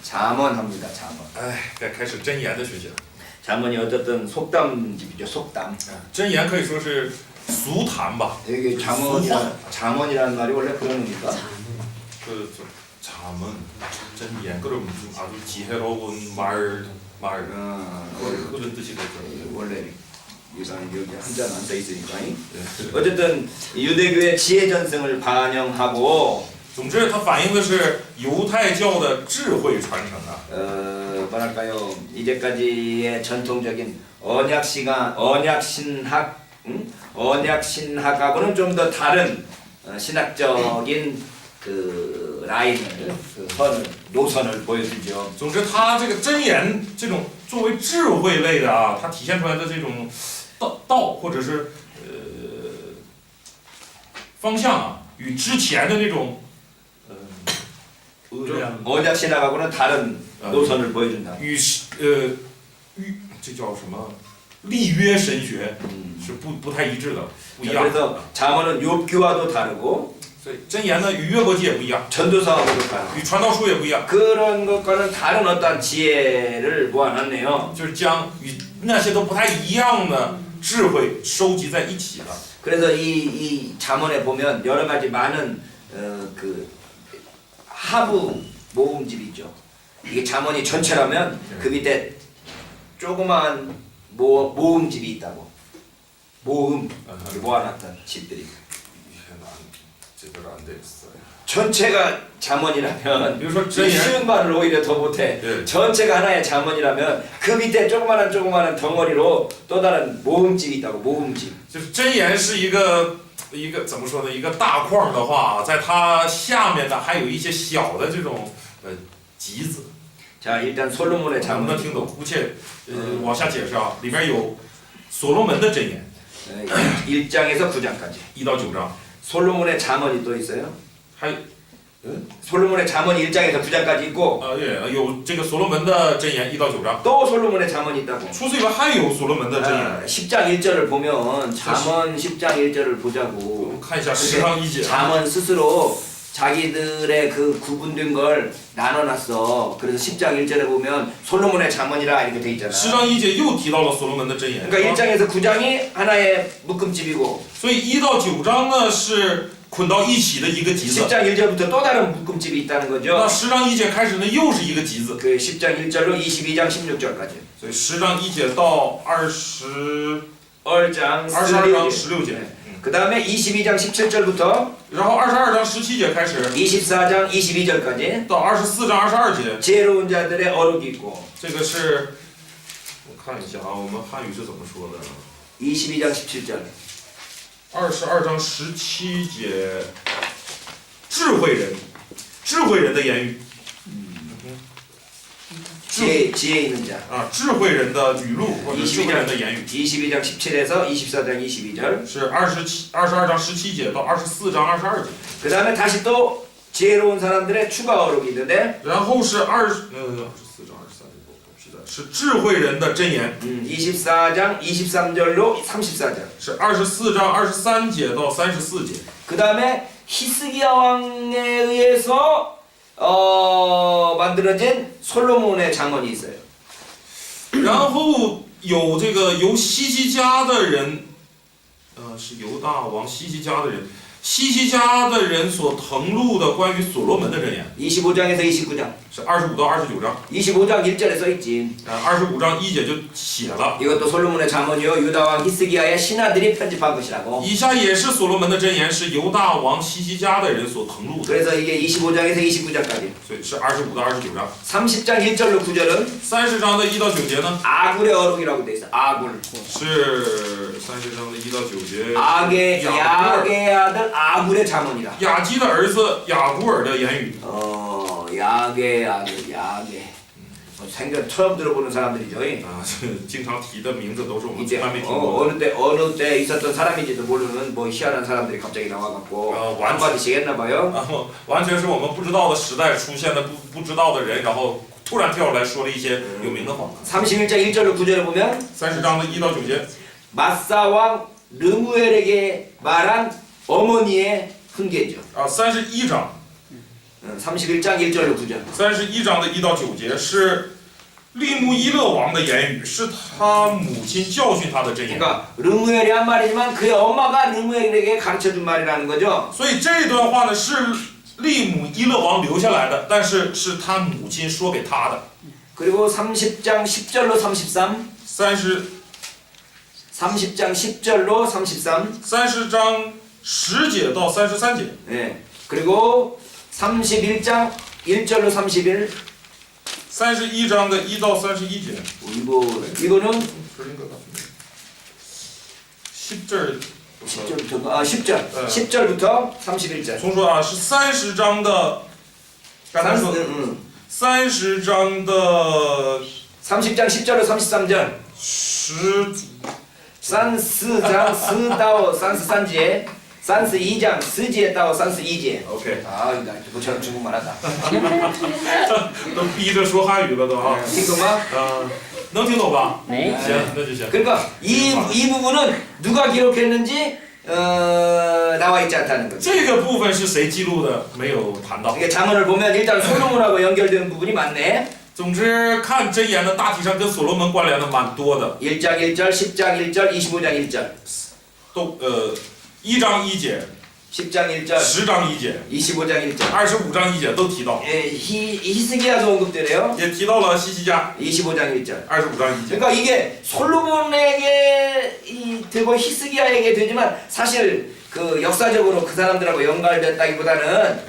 잠언합니다. 잠언. 哎，该开始箴言的学习了。 잠언이 어쨌든 속담집이죠. 속담. 箴言可以说是俗谈吧。 이게 잠언이라는 말이 원래 그런 의미가? 그 잠언,箴言, 그럼 아주 지혜로운 말 그런 뜻이 되죠. 원래 여기 한자는 안 써 있으니까. 어쨌든 유대교의 지혜 전승을 반영하고. 总之，它反映的是犹太教的智慧传承啊。 뭐랄까요? 이제까지의 전통적인 언약신학하고는 좀 더 다른 신학적인 그 라인을, 그 노선을 보여주죠. 总之，它这个箴言这种作为智慧类的啊，它体现出来的这种道或者是方向啊，与之前的那种언약신학하고는 다른 노선을 보여준다. 这叫什么？立约神学是不太一致的，不一样。 그래서 잠언은 욥기와도 다르고. 所以箴言呢与约伯记也不一样， 전도서하고도 다르고. 与传道书也不一样。 그런 것과는 다른 어떤 지혜를 모아놨네요. 就是将与那些都不太一样的智慧收集在一起了。 그래서 이 잠언에 보면 여러 가지 많은 그 하부 모음집이죠. 이게 잠언이 전체라면 그 밑에 조그만 모음집이 있다고. 모음 모아놨던 집들이. 전체가 잠언이라면 쉬운 말을 오히려 더 못해. 전체가 하나의 잠언이라면 그 밑에 조그마한 덩어리로 또 다른 모음집이 있다고. 모음집. 就是箴言是一个怎么说呢？一个大框的话，在它下面呢还有一些小的这种集子。 자, 일단 솔로몬의 能不能 잠언. 听懂？姑且往下解释啊，里面有所罗门的箴言， 1장에서 9장까지. 1到9章， 솔로몬의 잠언이 또 있어요. 还 솔로몬의 잠언이 1장에서 9장까지 있고 有这个所罗门的箴言1到9章， 또 솔로몬의 잠언이 있다고. 除此以外还有所罗门的箴言。 10장 1절을 보면 잠언 10장 1절을 보자고. 我们看一下十章1节啊， 잠언 스스로 자기들의 그 구분된 걸 나눠놨어. 그래서 10장 1절에 보면 솔로몬의 잠언이라 이렇게 돼 있잖아. 10章1节又提到了所罗门的箴言。 그러니까 1장에서 9장이 하나의 묶음집이고 所以1到9章呢是捆到一起的一个集子。 10장 1절부터 또 다른 묶음집이 있다는 那 거죠. 10章1节开始呢又是一个集子。 그 10장 1절로 22장 16절까지. 所以10章1节到22章 22장 16节。 그 다음에 22장 17절부터 然后22章17节开始 24장 22절까지 到24章22节， 지혜로운 자들의 어록이 있고 这个是我看一下啊，我们汉语是怎么说的？ 22장 17절 22章17节，智慧人的言语 지혜 있는 자 啊，智慧人的语录或者智慧人的言语， 22장 17에서 24장 22절 是22章17节到24章22节， 그 다음에 다시 또 지혜로운 사람들의 추가 어록이 있는데 然后是24章23节，是的，是智慧人的箴言， 24장 23절로 34절 是24章23节到34节。 그 다음에 히스기야 왕에 의해서 만들어진 솔로몬의 잠언이 있어요. 然后有这个由希西家的人，是犹大王希西家的人，希西家的人所誊录的关于所罗门的箴言， 25장에서 29장 是25到29章， 25장 1절에 써있지. 25章1节就写了。 이것도 솔로몬의 잠언이요 유다왕 히스기야의 신하들이 편집한 것이라고. 以下也是所罗门的箴言，是犹大王希西家的人所誊录的， 그래서 이게 25장에서 29장까지. 所以是25到29章。 30장 1절로 9절은 30章的1到9节呢， 아굴의 어록이라고 돼 있어. 아굴. 是30章的1到9节， 야의 아들 아굴의 잠언이라. 雅基的儿子雅古尔的言语。 야의 아들 야의. 생전 처음 들어보는 사람들이죠. 啊，经常提的名字都是我们 이제 从来没听过的。 어느 때 있었던 사람인지도 모르는 뭐 희한한 사람들이 갑자기 나와갖고 한마디씩 했나봐요. 然后完全是我们不知道的时代出现的不知道的人，然后突然跳出来说了一些有名的话。 31장 1절로 9절에 보면 30章的1到9节， 마사왕 르무엘에게 말한 어머니의 훈계죠. 31章， 31장 1절로 9절. 31章的1到9节是利木伊勒王的言语，是他母亲教训他的箴言。 그러니까 르무엘이 한 말이지만 그의 엄마가 르무엘에게 가르쳐준 말이라는 거죠. 所以这段话呢是利姆伊勒王留下来的，但是是他母亲说给他的。 그리고 30장 10절로 33. 30장 10절로 33. 30章10节到33节。 네. 그리고 31장 1절로 31. 31章的1到31节。 이거는 10절 10절. 10절부터 31절. 重说啊，是30章的，刚才说30章的 30장 10절로 33절. 34장 4到33节. 32장 4节到32节. OK。 아, 나 저처럼 중국말 한다. 都逼着说汉语了都啊。 听懂吗? 能听懂吧？ 네. 行，那就行。 그러니까 이 부분은 누가 기록했는지 나와 있지 않다는 거죠. 这个部分是谁记录的？没有谈到。 이게 잠언을 보면 일단 솔로몬하고 연결되는 부분이 많네. 总之，看箴言呢，大体上跟所罗门关联的蛮多的。 1장 1절, 10장 1절, 25장 1절. 都1章1节、 10장 1절, 10章1节、 25장 1절. 25章1节都提到， 히스기야서 언급되네요. 也提到了西西家 25장 1절. 25章1节。 그러니까 이게 솔로몬에게 되고 히스기야에게 되지만 사실 그 역사적으로 그 사람들하고 연관됐다기보다는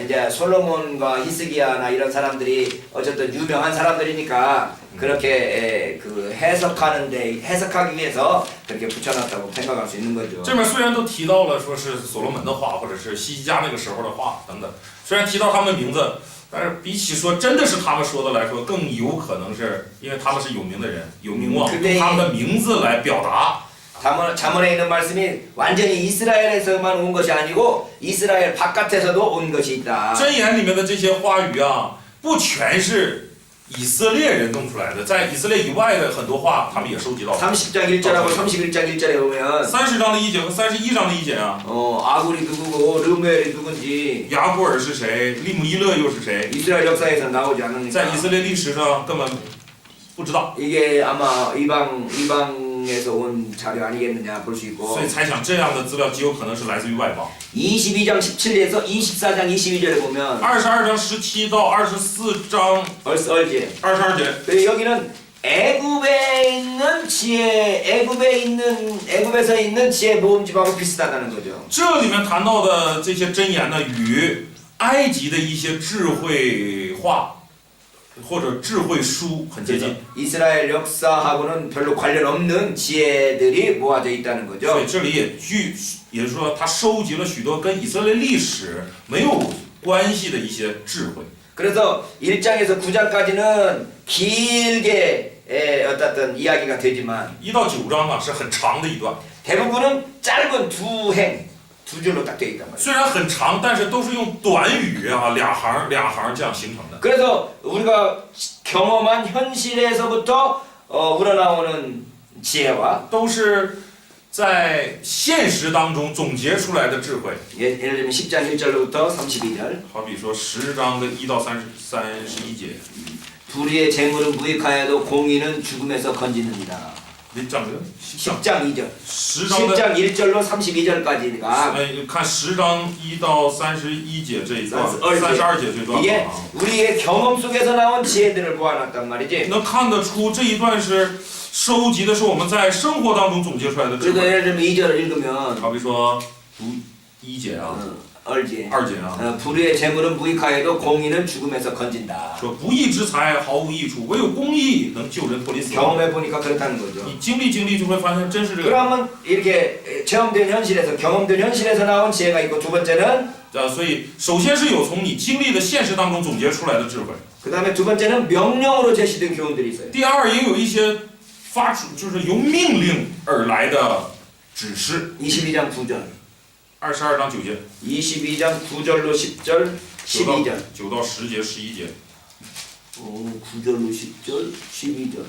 이제 솔로몬과 히스기야나 이런 사람들이 어쨌든 유명한 사람들이니까 그렇게 그 해석하기 위해서 그렇게 붙여놨다고 생각할 수 있는 거죠. 这面虽然都提到了说是所罗门的话，或者是西西家那个时候的话等等，虽然提到他们的名字，但是比起说真的是他们说的来说，更有可能是因为他们是有名的人，有名望，用他们的名字来表达。 잠언에 있는 말씀이 완전히 이스라엘에서만 온 것이 아니고 이스라엘 바깥에서도 온 것이 있다. 箴言里面的这些话语啊，不全是以色列人弄出来的，在以色列以外的很多话，他们也收集到。 30장 1절하고 31장 1절에 보면 30章的1节和31章的1节啊， 아굴이 누구고 르무엘이 누군지 雅古尔是谁，利姆伊勒又是谁， 이스라엘 역사에서 나오지 在 않으니까 以色列历史上根本不知道， 이게 아마 이방에서 온 자료 아니겠느냐 볼 수 所 있고 以猜想这样的资料极有可能是来自于外邦。 22장 17절에서 24장 22절에 보면 22章17到24章 얼제 22节， 그리고 여기는 애굽에 있는 지혜 애굽에서 있는 지혜 모음집하고 비슷하다는 거죠. 这里面谈到的这些箴言呢，与埃及的一些智慧话或者智慧书很接近。 이스라엘 역사하고는 별로 관련 없는 지혜들이 모아져 있다는 所 거죠. 以这里也就是说，他收集了许多跟以色列历史没有关系的一些智慧。 그래서 1장에서 9장까지는 길게 어떤 이야기가 되지만 1到9章啊是很长的一段， 대부분은 짧은 두 줄로 딱 되어 있단 말이에요. 虽然很长，但是都是用短语啊两行这样形成的。 그래서 우리가 경험한 현실에서부터 우러나오는 지혜와 都是在现实当中总结出来的智慧。 예를 들면 10장 1절로부터 32절 好比说10章的1到31节， 불의의 재물은 무익하여도 공의는 죽음에서 건지느니라. 몇 장이요? 10장 2절 10章的 10장 1절로 32절까지가 看10章1到31节这一段32 ，32节这段 이게 啊， 우리의 경험 속에서 나온 지혜들을 모아놨단 말이지. 能看得出这一段是收集的是我们在生活当中总结出来的智 그래서 慧。 예를 들면 2절을 읽으면 好比说读1节啊， 얼지 2节啊， 불의의 재물은 무익하여도 공의는 죽음에서 건진다. 说不义之财毫无益处，唯有公义能救人脱离死亡。 경험해 보니까 그렇다는 거죠. 你经历就会发现真是这个。 그러면 이렇게 체험된 현실에서 경험된 현실에서 나온 지혜가 있고 두 번째는 所以首先是有从你经历的现实当中总结出来的智慧。 그 다음에 두 번째는 명령으로 제시된 교훈들이 있어요. 第二，也有一些发出就是由命令而来的指示。 22장 9절 22章9节， 22장 9절로 10절 12절 9到10节、11节。 9절로 10절 12절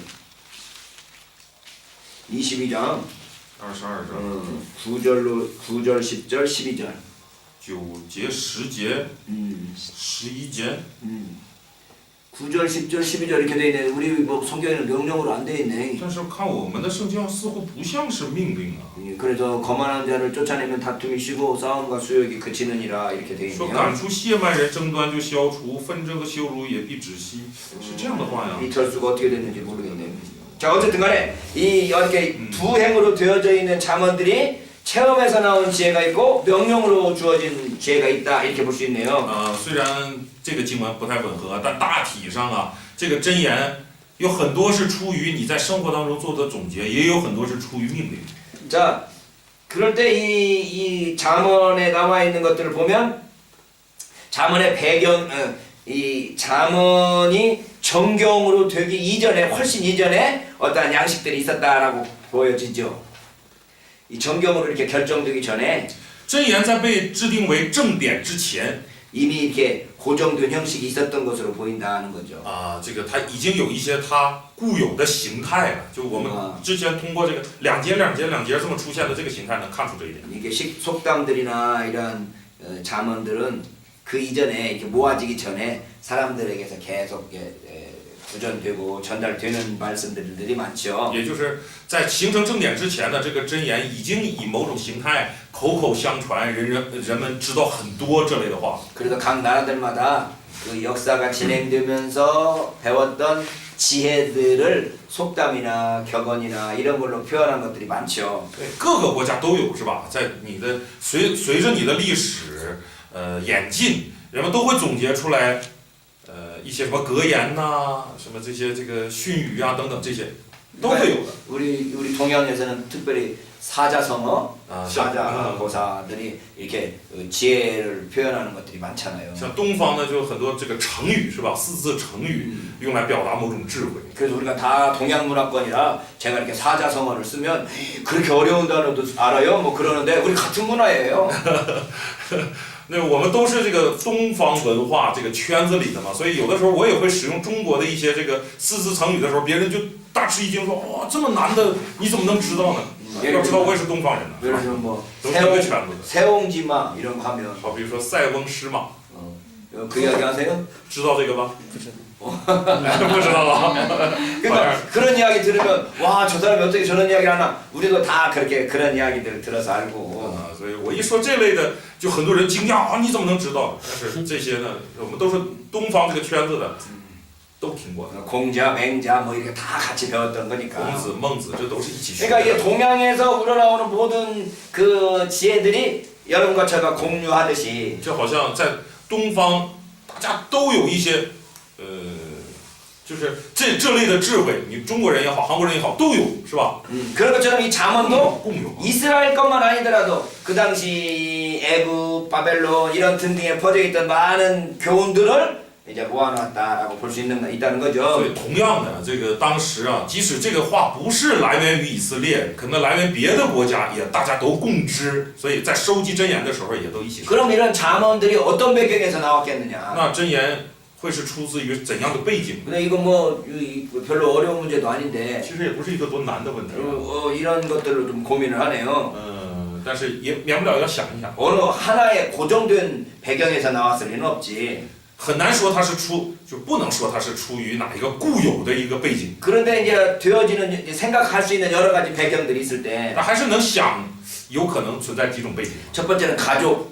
22장 22章 9절 10절 12절 9节、10节、11节。 9절, 10절, 12절 이렇게 돼 있네. 우리 뭐 성경에는 명령으로 안 돼 있네. 但是看我们的圣经似乎不像是命令啊。 그래서 거만한 자를 쫓아내면 다툼이 쉬고 싸움과 수욕이 그치느니라 이렇게 돼 说 있네요. 赶出懈慢人，争端就消除，纷争和羞辱也必止息，是这样的话呀。 이 절수가 어떻게 됐는지 모르겠네요. 자 어쨌든 간에 이 이렇게 두 행으로 되어져 있는 잠언들이 체험에서 나온 지혜가 있고 명령으로 주어진 지혜가 있다 이렇게 볼 수 있네요. 虽然这个经文不太吻合，但大体上啊，这个箴言有很多是出于你在生活当中做的总结，也有很多是出于命令。 자 그럴 때 이 잠언에 나와 있는 것들을 보면 잠언의 배경 이 잠언이 정경으로 되기 이전에 훨씬 이전에 어떠한 양식들이 있었다라고 보여지죠. 이 정경으로 이렇게 결정되기 전에 箴言在被制定为正典之前， 이미 이렇게 고정된 형식이 있었던 것으로 보인다는 거죠. 这个它已经有一些它固有的形态了。就我们之前通过这个两节这么出现的这个形态，能看出这一点。 이게 속담들이나 이런 잠언들은 그 이전에 이렇게 모아지기 전에 사람들에게서 계속 구전되고 전달되는 말씀들이 많죠. 也就是在形成正典之前的这个箴言，已经以某种形态口口相传，人们知道很多这类的话。 그래서 각 나라들마다 그 역사가 진행되면서 배웠던 지혜들을 속담이나 격언이나 이런 걸로 표현한 것들이 많죠. 各个国家都有是吧？在你的随着你的历史演进，人们都会总结出来一些什么格言呐、什么这些这个训语啊等等这些都会有的。 우리 동양에서는 특별히 사자성어, 아, 사자고사들이 이렇게 지혜를 표현하는 것들이 많잖아요. 像东方呢，就有很多这个成语是吧？四字成语用来表达某种智慧。 그래서 우리가 다 동양 문화권이라 제가 이렇게 사자성어를 쓰면 그렇게 어려운 단어도 알아요? 뭐 그러는데 우리 같은 문화예요. 那我们都是这个东方文化这个圈子里的嘛，所以有的时候我也会使用中国的一些这个四字成语的时候，别人就大吃一惊说：“哇，这么难的你怎么能知道呢？”要知道我也是东方人呢， 예를 들면 뭐 都是一个圈子的。 세옹지마 이런 거 하면 好，比如说塞翁失马， 그 이야기 하세요? 知道这个吧？不知道啊。 그러니까 그런 이야기 들으면 와 저 사람이 어떻게 저런 이야기를 하나 우리도 다 그렇게 그런 이야기들을 들어서 알고 所以我一说这类的，就很多人惊讶啊，你怎么能知道？但是这些呢，我们都是东方这个圈子的，都听过。 공자, 맹자 뭐 이렇게 다 같이 배웠던 거니까. 孔子、孟子，这都是一起学 그러니까 的。 이게 동양에서 우러나오는 모든 그 지혜들이 여러분과 제가 공유하듯이 就好像在东方，大家都有一些，就是这类的智慧，你中国人也好，韩国人也好，都有，是吧？ 그런 것처럼 이 잠언도 共有。 이스라엘 것만 아니더라도 그 당시 애굽, 바벨론 이런 등등에 퍼져 있던 많은 교훈들을 이제 모아놨다라고 볼 수 있다는 所 거죠. 以同样的，这个当时啊，即使这个话不是来源于以色列，可能来源别的国家，也大家都共知，所以在收集箴言的时候也都一起。 그럼 이런 잠언들이 어떤 배경에서 나왔겠느냐? 那箴言会是出自于怎样的背景？ 근데 이거 뭐 별로 어려운 문제도 아닌데 其实也不是一个多难的问题。 이런 것들로 좀 고민을 하네요. 但是也免不了要想一想， 어느 하나의 고정된 배경에서 나왔을 리는 없지. 很难说它是就不能说它是出于哪一个固有的一个背景。 그런데 이제 되어지는 생각할 수 있는 여러 가지 배경들이 있을 때 那还是能想，有可能存在几种背景。 첫 번째는 가족,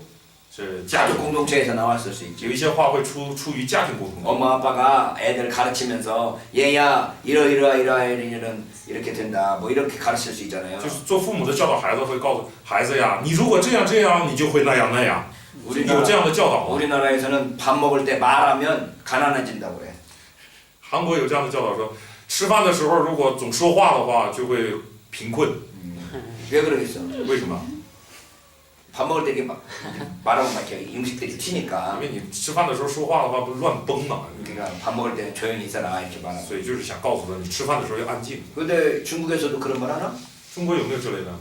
是家 가족 庭， 공동체에서 나왔을 수 있지. 有一些话会出于家庭沟通。 엄마 아빠가 애들 가르치면서 얘야 이러이러이러이러는 이렇게 된다 뭐 이렇게 가르칠 수 있잖아요. 就是做父母的教导孩子会告诉孩子呀，你如果这样这样，你就会那样那样。有这样的教导吗？ 우리나라에서는 밥 먹을 때 말하면 가난해진다고 해. 韩国有这样的教導說，吃飯的時候如果總說話的話，就會貧困。 왜 그러겠어? 為什麼？ 밥 먹을 때 이렇게 말하면 막 이렇게 음식들이 튀니까. 因為你吃飯的時候說話的話，不亂崩嘛。 그러니까 밥 먹을 때 조용히 있어라 이렇게 말하고. 所以就是想告訴他，你吃飯的時候要安靜。 근데 중국에서도 그런 말 하나? 中國有沒有這類的？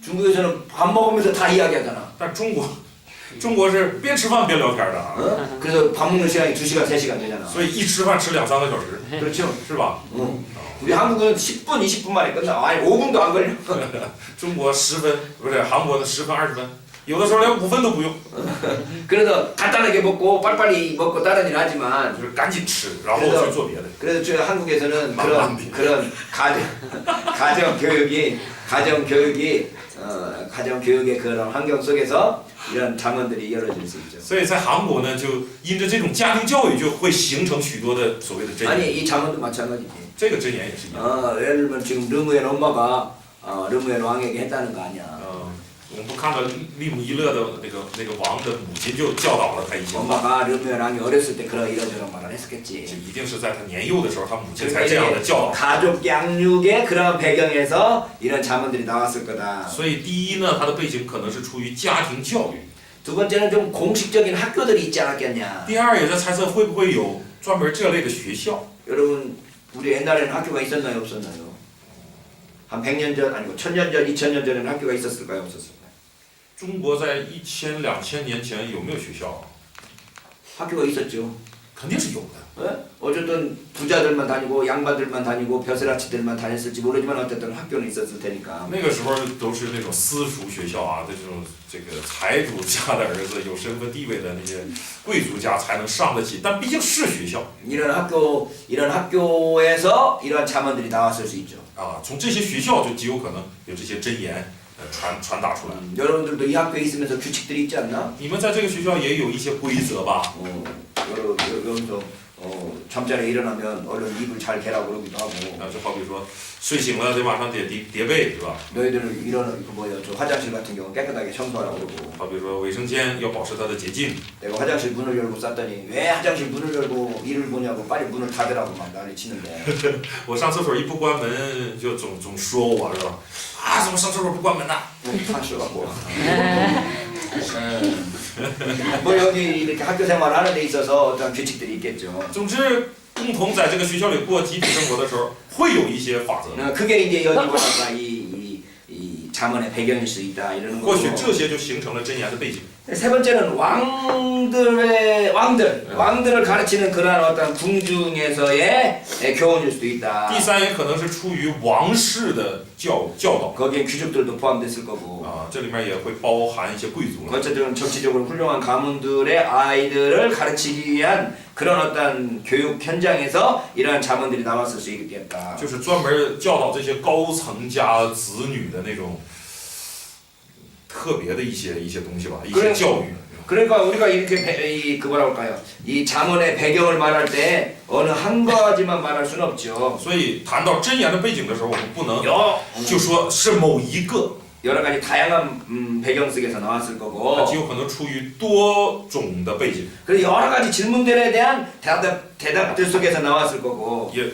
중국에서는 밥 먹으면서 다 이야기하잖아. 但中國是邊吃飯邊聊天的啊。 그래서 밥 먹는 시간이 2시간, 3시간 되잖아. 所以一吃飯吃2、3個小時， 그렇죠? 是吧？ 우리 한국은 10분, 20분 만에 끝나. 아니 5분도 안 걸려. 中國10分，不是韓國的10分、20分。有的时候连5分都不用， 그래서 간단하게 먹고 빨리빨리 먹고 다른 일 하지만 就是赶紧吃，然后去做别的。 그래서 저희 한국에서는 망망비. 그런 가정 교육의 그런 환경 속에서 이런 잠언들이 이루어질 수 있죠. 所以在韩国呢，就因着这种家庭教育，就会形成许多的所谓的箴言。 아니 이 잠언도 마찬가지지. 这个箴言也是一样。 예를 들면 지금 르무엘 엄마가 르무엘 왕에게 했다는 거 아니야. 我们不看到利姆伊勒的那个王的母亲就教导了他一些话， 엄마가 르무엘 왕이 어렸을 때 그런 이런저런 말을 这 했었겠지. 一定是在他年幼的时候，他母亲才 그러니까 这样的 이게 教导。 가족 양육의 그런 배경에서 이런 잠언들이 나왔을 거다. 所以第一呢，他的背景可能是出于家庭教育； 두 번째는 좀 공식적인 학교들이 있지 않았겠냐. 第二也在猜测会不会有专门这类的学校。 여러분 우리 옛날에는 학교가 있었나요 없었나요? 한 100년 전 아니고 1000년 전, 2000년 전에는 학교가 있었을까요 없었을까요? 中国在1000、2000年前有没有学校？ 학교가 있었죠. 肯定是有的。 예? 어쨌든 부자들만 다니고 양반들만 다니고 벼슬아치들만 다녔을지 모르지만 어쨌든 학교는 있었을 테니까. 那个时候都是那种私塾学校啊，这种这个财主家的儿子、有身份地位的那些贵族家才能上得起，但毕竟是学校 이런 학교에서 이러한 잠언들이 나왔을 수 있죠. 啊，从这些学校就极有可能有这些箴言传达出来。 여러분들도 이 학교에 있으면서 규칙들이 있지 않나? 你们在这个学校也有一些规则吧？ 여러분도 잠자리에 일어나면 얼른 입을 잘 개라고 그러기도 하고. 啊，就好比说睡醒了得马上叠被，是吧？ 너희들 저 화장실 같은 경우 깨끗하게 청소하라고 그러고. 好比说卫生间要保持它的洁净。 내가 화장실 문을 열고 쌌더니 왜 화장실 문을 열고 일을 보냐고 빨리 문을 닫으라고 막 난리 치는데. 我上厕所一不关门就总说我是吧？啊，怎么上厕所不关门呢？ 사쇼하고. 뭐 여기 이렇게 학교 생활을 하는 데 있어서 어떤 규칙들이 있겠죠. 总之，共同在这个学校里过集体生活的时候，会有一些法则。 그게 이제 여기 보니까 이 잠언의 배경일 수 있다 이러는 或许 거고. 这些就形成了箴言的背景。 세 번째는 왕들을 가르치는 그러한 어떤 궁중에서의 교훈일 수도 第 있다. 三也可能是出于王室的教导 거기에 귀족들도 포함됐을 거고. 啊，这里面也会包含一些贵族了。 어쨌든 정치적으로 훌륭한 가문들의 아이들을 가르치기 위한 그런 어떤 교육 현장에서 이러한 자문들이 나왔을 수 있겠다. 就是专门教导这些高层家子女的那种特别的一些东西吧，一些教育。 그러니까 우리가 이렇게 뭐라 할까요? 이 자문의 배경을 말할 때 어느 한 가지만 말할 수는 없죠. 所以谈到箴言的背景的时候，我们不能就说是某一个， 여러 가지 다양한 배경 속에서 나왔을 它 거고. 极有可能出于多种的背景。 그리고 여러 가지 질문들에 대한 대답들 속에서 나왔을 거고. 也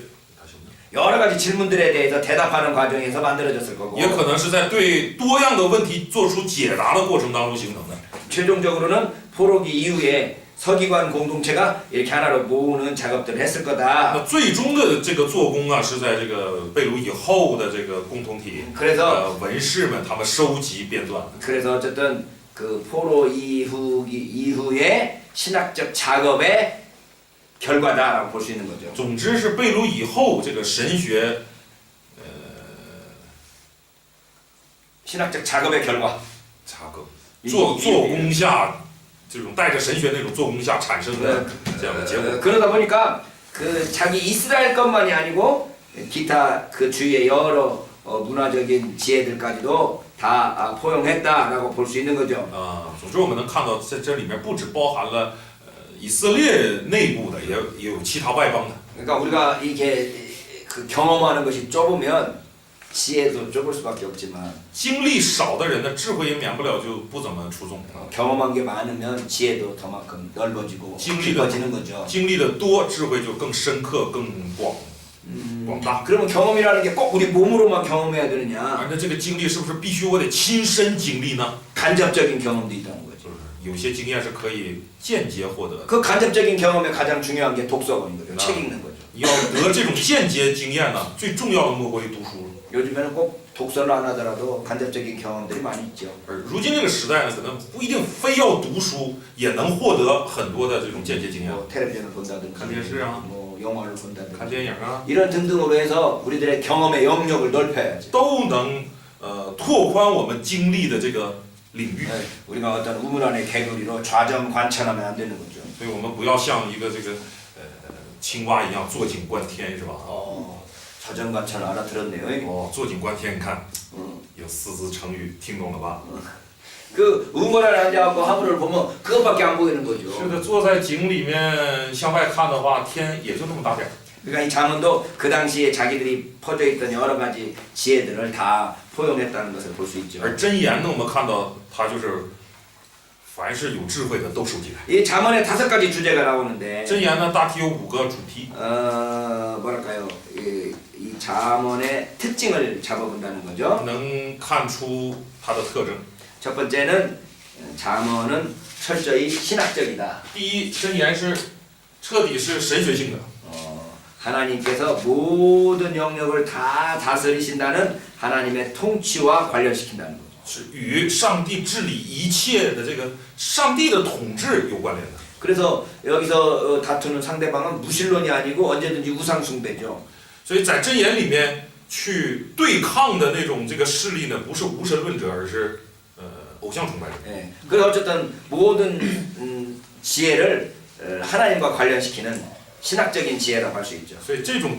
여러 가지 질문들에 대해서 대답하는 과정에서 만들어졌을 거고. 也可能是在对多样的问题做出解答的过程当中形成的。 최종적으로는 포로기 이후에 서기관 공동체가 이렇게 하나로 모으는 작업들을 했을 거다. 那最终的这个做工啊，是在这个被掳以后的这个共同体， 그래서 文士们他们收集编纂。 그래서 어쨌든 그 포로 이후의 신학적 작업의 결과다라고 볼 수 있는 거죠. 总之是被掳以后这个神学， 신학적 작업의 결과. 做工下这种带着神学那种做工下产生的这样的结果。 그러다 보니까 그 자기 이스라엘 것만이 아니고 기타 그 주위의 여러 문화적인 지혜들까지도 다 포용했다라고 볼 수 있는 거죠. 总之我们能看到在这里面不只包含了以色列内部的，也有其他外邦的。 그러니까 우리가 이게 그 경험하는 것이 좁으면 지혜도 좁을 수밖에 없지만 经历少的人的智慧也免不了就不怎么出众。 경험한 게 많으면 지혜도 더만큼 넓어지고 깊어지는 거죠. 经历的多，智慧就更深刻、更广大。 그러면 경험이라는 게 꼭 우리 몸으로만 경험해야 되느냐? 而且这个经历是不是必须我得亲身经历呢？ 간접적인 경험도 있다는 거죠. 有些经验是可以间接获得的。 그 간접적인 경험에 가장 중요한 게 독서인 거죠. 책 읽는 거죠. 要得这种间接经验呢，最重要的莫过于读书了。 요즘에는 꼭 독서를 안 하더라도 간접적인 경험들이 많이 있죠. 而如今这个时代呢，可能不一定非要读书，也能获得很多的这种间接经验。 뭐 텔레비전을 본다든지, 看电视啊， 뭐 영화를 본다든지, 看电影啊， 이런 등등으로 해서 우리들의 경험의 영역을 넓혀야지. 都能拓宽我们经历的这个领域。 우리가 어떤 우물 안의 개구리로 좌정 관찰하면 안 되는 거죠. 所以我们不要像一个青蛙一样坐井观天，是吧？ 좌정 관찰 알아들었네요. 哦，坐井观天，你看，有四字成语，听懂了吧？ 그 우물 안에 앉아갖고 하늘을 보면 그것밖에 안 보이는 是 거죠. 的，坐在井里面向外看的话，天也就那么大点儿。 그러니까 이 잠언도 그 당시에 자기들이 퍼져 있던 여러 가지 지혜들을 다 포용했다는 것을 볼 수 있죠. 而箴言呢，我们看到它就是凡是有智慧的都收集来。 이 잠언에 5가지 주제가 나오는데 箴言呢，大体有5个主题。 뭐랄까요? 이 잠언의 특징을 잡아본다는 거죠. 能看出它的特征。 첫 번째는 잠언은 철저히 신학적이다. 第一，箴言是彻底是神学性的。 하나님께서 모든 영역을 다 다스리신다는 하나님의 통치와 관련시킨다는 거죠. 是与上帝治理一切的这个上帝的统治有关联的。 그래서 여기서 다투는 상대방은 무신론이 아니고 언제든지 우상숭배죠. 所以在箴言里面去对抗的那种这个势力呢，不是无神论者，而是偶像崇拜者。 예. 그래서 어쨌든 모든 지혜를 하나님과 관련시키는 신학적인 지혜라고 할 수 있죠. 所以这种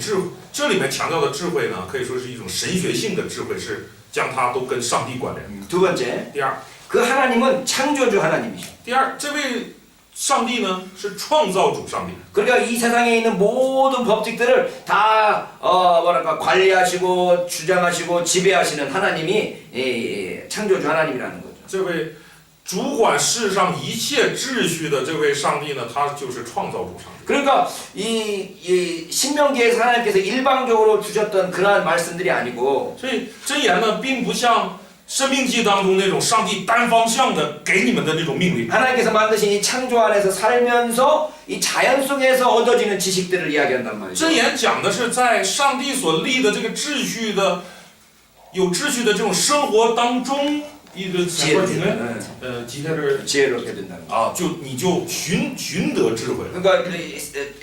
这里面强调的智慧呢，可以说是一种神学性的智慧，是将它都跟上帝关联。 두 번째, 第二， 그 하나님은 창조주 하나님이죠. 第二，这位上帝呢是创造主上帝。 그러니까 이 세상에 있는 모든 법칙들을 다 뭐랄까 관리하시고 주장하시고 지배하시는 하나님이 창조주 하나님이라는 거죠. 这位主管世上一切秩序的这位上帝呢，他就是创造主上帝。 그러니까 이 신명기에서 하나님께서 일방적으로 주셨던 그러한 말씀들이 아니고 所以箴言呢，并不像生命记当中那种上帝单方向的给你们的那种命令。 하나님께서 만드신 이 창조 안에서 살면서 이 자연 속에서 얻어지는 지식들을 이야기한단 말이죠. 箴言讲的是在上帝所立的这个秩序的、有秩序的这种生活当中，一个几天 지혜롭게 된다는 거. 啊，你就寻得智慧。 그러니까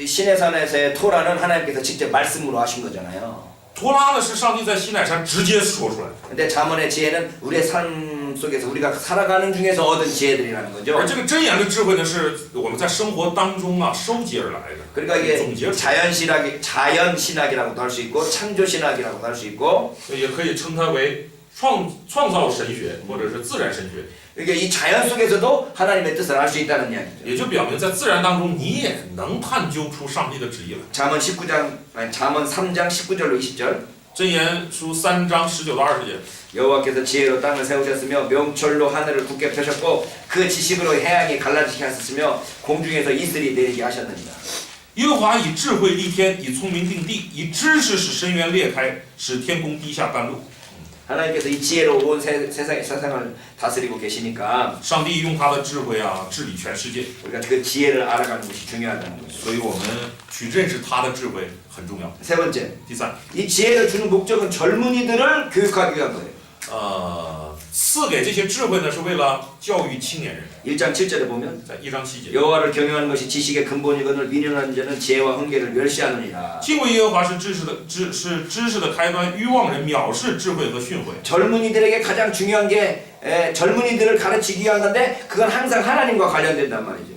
신의 산에서의 토라는 하나님께서 직접 말씀으로 하신 거잖아요. 托拉呢是上帝在西奈山直接说出来的， 근데 잠언의 지혜는 우리의 삶 속에서 우리가 살아가는 중에서 얻은 지혜들이라는 거죠. 而这个箴言的智慧呢，是我们在生活当中啊收集而来的。 그러니까 이게 자연신학이라고도 할 수 있고 창조신학이라고도 할 수 있고 也可以称它为创造神学或者是自然神学。 그러니까 이 자연 속에서도 하나님의 뜻을 알 수 있다는 이야기죠. 也就表明在自然当中，你也能探究出上帝的旨意来。 잠언 3장 19절로 20절. 箴言书3章19到20节。 여호와께서 지혜로 땅을 세우셨으며 명철로 하늘을 굳게 펴셨고 그 지식으로 해양이 갈라지게 하셨으며 공중에서 이슬이 내리게 하셨느니라. 耶和华以智慧立天，以聪明定地，以知识使深渊裂开，使天空滴下甘露。 하나님께서 이 지혜로 온 세상을 다스리고 계시니까 上帝用他的智慧啊治理全世界， 우리가 그 지혜를 알아가는 것이 중요하다는 거죠. 所以我们去认识他的智慧很重要。 세 번째, 第三， 이 지혜를 주는 목적은 젊은이들을 교육하기 위한 거예요. 赐给这些智慧呢，是为了教育青年人。 1장 7절에 보면 在1章7节， 여호와를 경외하는 것이 지식의 근본이거늘 미련한 자는 지혜와 훈계를 멸시하느니라. 敬畏耶和华是知识的开端，愚妄人藐视智慧和训诲。 젊은이들에게 가장 중요한 게 젊은이들을 가르치기 위한 건데 그건 항상 하나님과 관련된단 말이죠.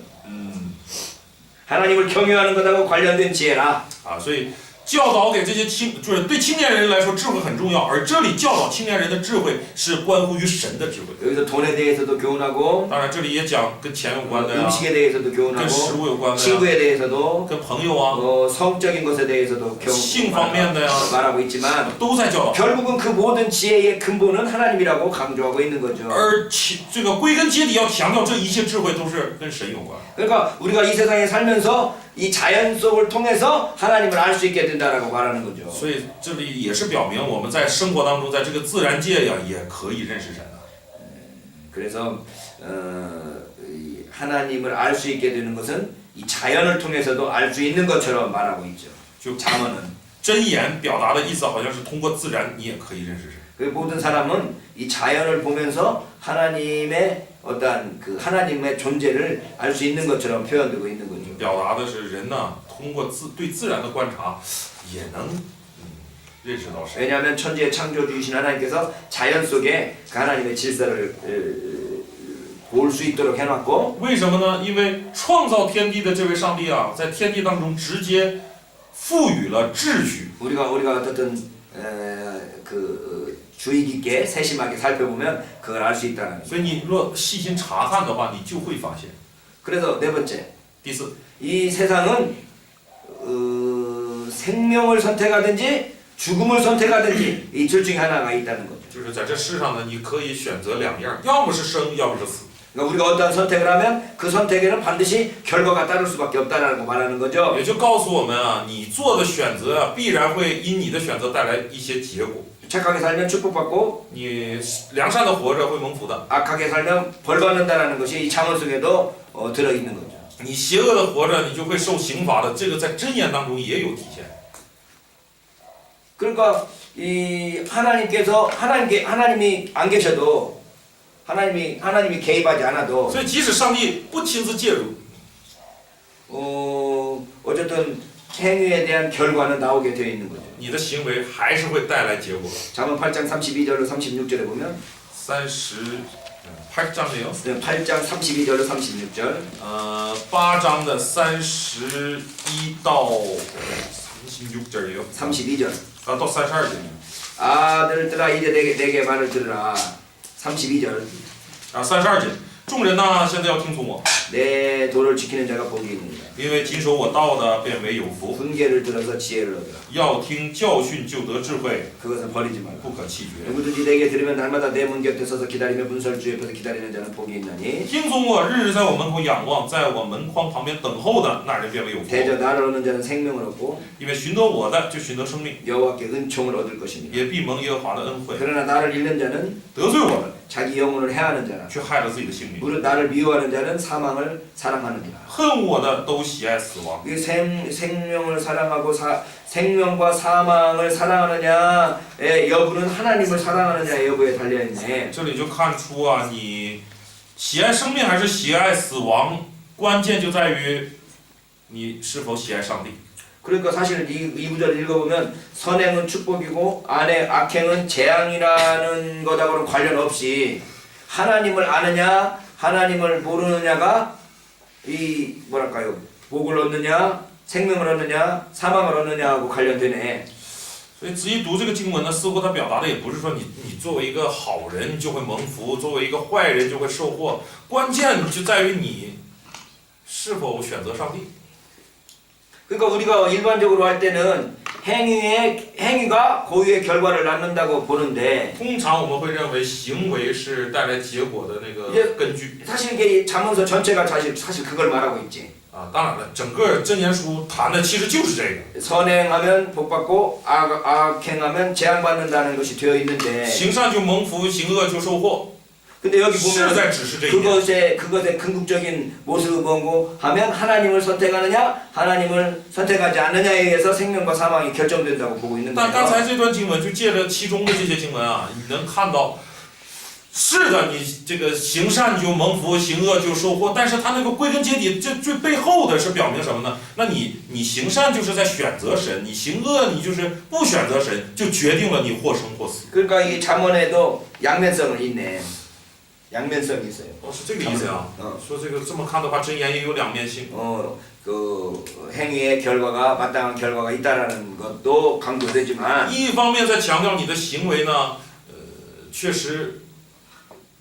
하나님을 경외하는 것하고 관련된 지혜라. 所以教导给这些就是对青年人来说，智慧很重要。而这里教导青年人的智慧是关乎于神的智慧。 여기서 돈에 대해서도 교훈하고 当然，这里也讲跟钱有关的呀， 음식에 대해서도 跟食 교훈하고 物有关的呀， 친구에 대해서도 跟朋友啊， 성적인 것에 대해서도 性方面的呀， 말하고 있지만 都在教导。 결국은 그 모든 지혜의 근본은 하나님이라고 강조하고 있는 거죠. 而这个归根结底要强调，这一切智慧都是跟神有关。 그러니까 우리가 이 세상에 살면서 이 자연 속을 통해서 하나님을 알 수 있게 된다라고 말하는 거죠. 所以这里也是表明我们在生活当中，在这个自然界呀，也可以认识神的。 그래서 이 하나님을 알 수 있게 되는 것은 이 자연을 통해서도 알 수 있는 것처럼 말하고 있죠. 就 잠언은 箴言表达的意思好像是通过自然，你也可以认识神。 그 모든 사람은 이 자연을 보면서 하나님의 어떤 그 하나님의 존재를 알 수 있는 것처럼 표현되고 있는 거죠. 表达的是人呢，通过对自然的观察，也能认识到神。 왜냐하면 천지의 창조주이신 하나님께서 자연 속에 그 하나님의 질서를 볼 수 있도록 해놨고 为什么呢？因为创造天地的这位上帝啊，在天地当中直接赋予了秩序。 우리가 어떻든 그 주의 깊게 세심하게 살펴보면 그걸 알 수 있다는 거죠. 所以你若细心查看的话，你就会发现。 그래서 네 번째, 第四， 이 세상은 생명을 선택하든지 죽음을 선택하든지 이 둘 중에 하나가 있다는 거죠. 就是在这世上呢，你可以选择两样，要么是生，要么是死。 그러니까 우리가 어떤 선택을 하면 그 선택에는 반드시 결과가 따를 수밖에 없다라고 말하는 거죠. 也就告诉我们啊，你做的选择啊，必然会因你的选择带来一些结果。 착하게 살면 축복받고 你良善的活着会蒙福的， 악하게 살면 벌받는다라는 것이 이 잠언 속에도 들어있는 거죠. 你邪恶的活着，你就会受刑罚的。这个在箴言当中也有体现。 그러니까 이 하나님이 안 계셔도 하나님이 개입하지 않아도 所以即使上帝不亲自介入， 어쨌든 행위에 대한 결과는 나오게 되어 있는 거죠. 你的行为还是会带来结果的。 잠언 8장 32절로 36절에 보면 38장이요? 8장 32절로 36절 8章的31到36절이요. 32절 아, 또 32절이요. 아들들아 이제 내게 말을 들으라 32절 啊，32节，众人呐，现在要听从我， 내 도를 지키는 자가 복이 있느니라 因为谨守我道的，便为有福。 훈계를 들어서 지혜를 얻으라 要听教训，就得智慧， 그것을 버리지 말라 不可弃绝。 누구든지 내게 들으면 날마다 내 문 곁에 서서 기다리며 문설주 옆에서 기다리는 자는 복이 있나니 听从我，日日在我门口仰望，在我门框旁边等候的，那人便为有福。 대저 나를 얻는 자는 생명을 얻고 因为寻得我的，就寻得生命， 여호와께 은총을 얻을 것이니라 也必蒙耶和华的恩惠。 그러나 나를 잃는 자는 得罪我的， 자기 영혼을 해하는 자라 却害了自己的性命； 무릇 나를 미워하는 자는 사망을 사랑하느니라 恨我的，都喜爱死亡。 이 생명을 사랑하고 생명과 사망을 사랑하느냐의 여부는 하나님을 사랑하느냐의 여부에 달려있네 这里就看出啊，你喜爱生命还是喜爱死亡，关键就在于你是否喜爱上帝。 그러니까 사실 이 구절을 읽어보면 선행은 축복이고 악행은 재앙이라는 것하고는 관련 없이 하나님을 아느냐 하나님을 모르느냐가 이 뭐랄까요 복을 얻느냐 생명을 얻느냐 사망을 얻느냐하고 관련되네 所以仔细读这个经文呢，似乎它表达的也不是说你作为一个好人就会蒙福，作为一个坏人就会受祸，关键就在于你是否选择上帝。 그러니까 우리가 일반적으로 할 때는 행위가 고유의 결과를 낳는다고 보는데 通常我们会认为行为是带来结果的那个根据。 사실 이게 잠언서 전체가 사실 그걸 말하고 있지 啊，当然了，整个箴言书谈的其实就是这个。 선행하면 복받고 악행하면 재앙받는다는 것이 되어 있는데 行善就蒙福，行恶就受祸。 근데 여기 是 보면 在指示这一点。 그것의 궁극적인 모습은 뭐고 하면 하나님을 선택하느냐 하나님을 선택하지 않느냐에 의해서 생명과 사망이 결정된다고 보고 있는 但刚 거예요. 才这段经文就借着其中的这些经文啊，你能看到，是的，你这个行善就蒙福，行恶就受祸。但是它那个归根结底，这最背后的是表明什么呢？那你行善就是在选择神，你行恶你就是不选择神，就决定了你或生或死。 그러니까 이 잠언에도 양면성을 있네. 양면성이 있어요. 哦，是这个意思啊。说这个这么看的话，箴言也有两面性。 그 행위의 결과가 마땅한 결과가 있다라는 것도 강조되지만 一方面在强调你的行为呢，确实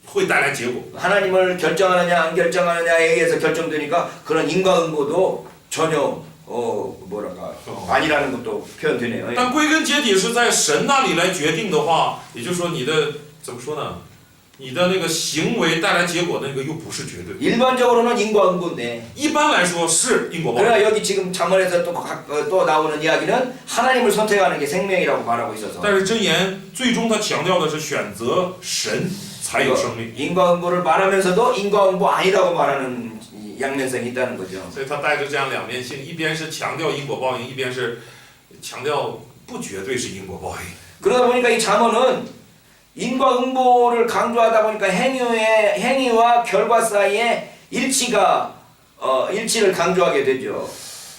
会带来结果。 하나님을 결정하느냐 안 결정하느냐에 의해서 결정되니까 그런 인과응보도 전혀 뭐랄까 아니라는 것도 표현되네요. 但归根结底是在神那里来决定的话，也就是说你的怎么说呢？你的那个行为带来结果的那个又不是绝对。 일반적으로는 인과응보인데 一般来说是因果报应。 그러나 여기 지금 잠언에서 또 나오는 이야기는 하나님을 선택하는 게 생명이라고 말하고 있어서 但是箴言最终它强调的是选择神才有生命， 인과응보를 말하면서도 인과응보 아니라고 말하는 양면성이 있다는 거죠. 所以它带着这样两面性，一边是强调因果报应，一边是强调不绝对是因果报应。 그러다 보니까 이 잠언은 인과응보를 강조하다 보니까 행위와 결과 사이에 일치를 강조하게 되죠.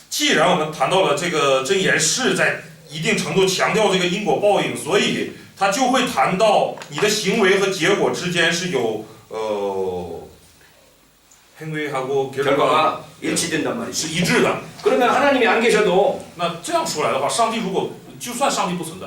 既然我们谈到了这个箴言是在一定程度强调这个因果报应，所以它就会谈到你的行为和结果之间是有 행위하고 결과가 일치된단 말이죠. 是一致的。 그러면 하나님이 안 계셔도 那这样说来的话，上帝如果就算上帝不存在，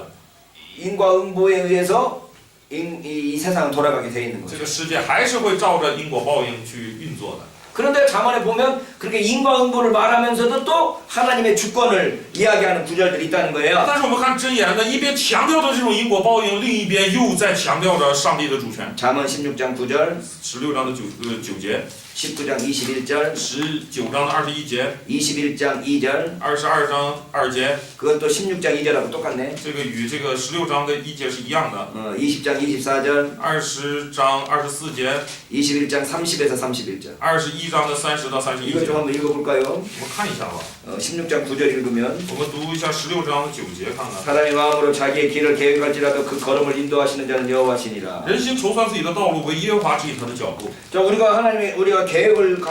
인과응보에 의해서 이 세상은 돌아가게 돼 있는 这 거죠. 个世界还是会照着因果报应去运作的。 그런데 잠언에 보면 그렇게 인과응보를 말하면서도 또 하나님의 주권을 이야기하는 구절들이 있다는 거예요. 但是我们看箴言呢，一边强调着这种因果报应，另一边又在强调着上帝的主权。 잠언 16장 9절, 16章的9节， 19장 21절, 19章的21节， 21장 2절, 22章2节， 그것도 16장 2절하고 똑같네. 这个与这个16章的1节是一样的。 20장 24절, 20章24节， 21장 30에서 31절. 21章的30到31 이거 节， 좀 한번 읽어볼까요? 我们看一下吧。 16장 9절 읽으면 我们读一下16章的9节，看看。 사람이 마음으로 자기의 길을 계획할지라도 그 걸음을 인도하시는 자는 여호와시니라. 人心筹算自己的道路，为耶和华指引他的脚步。 자, 우리가 계획을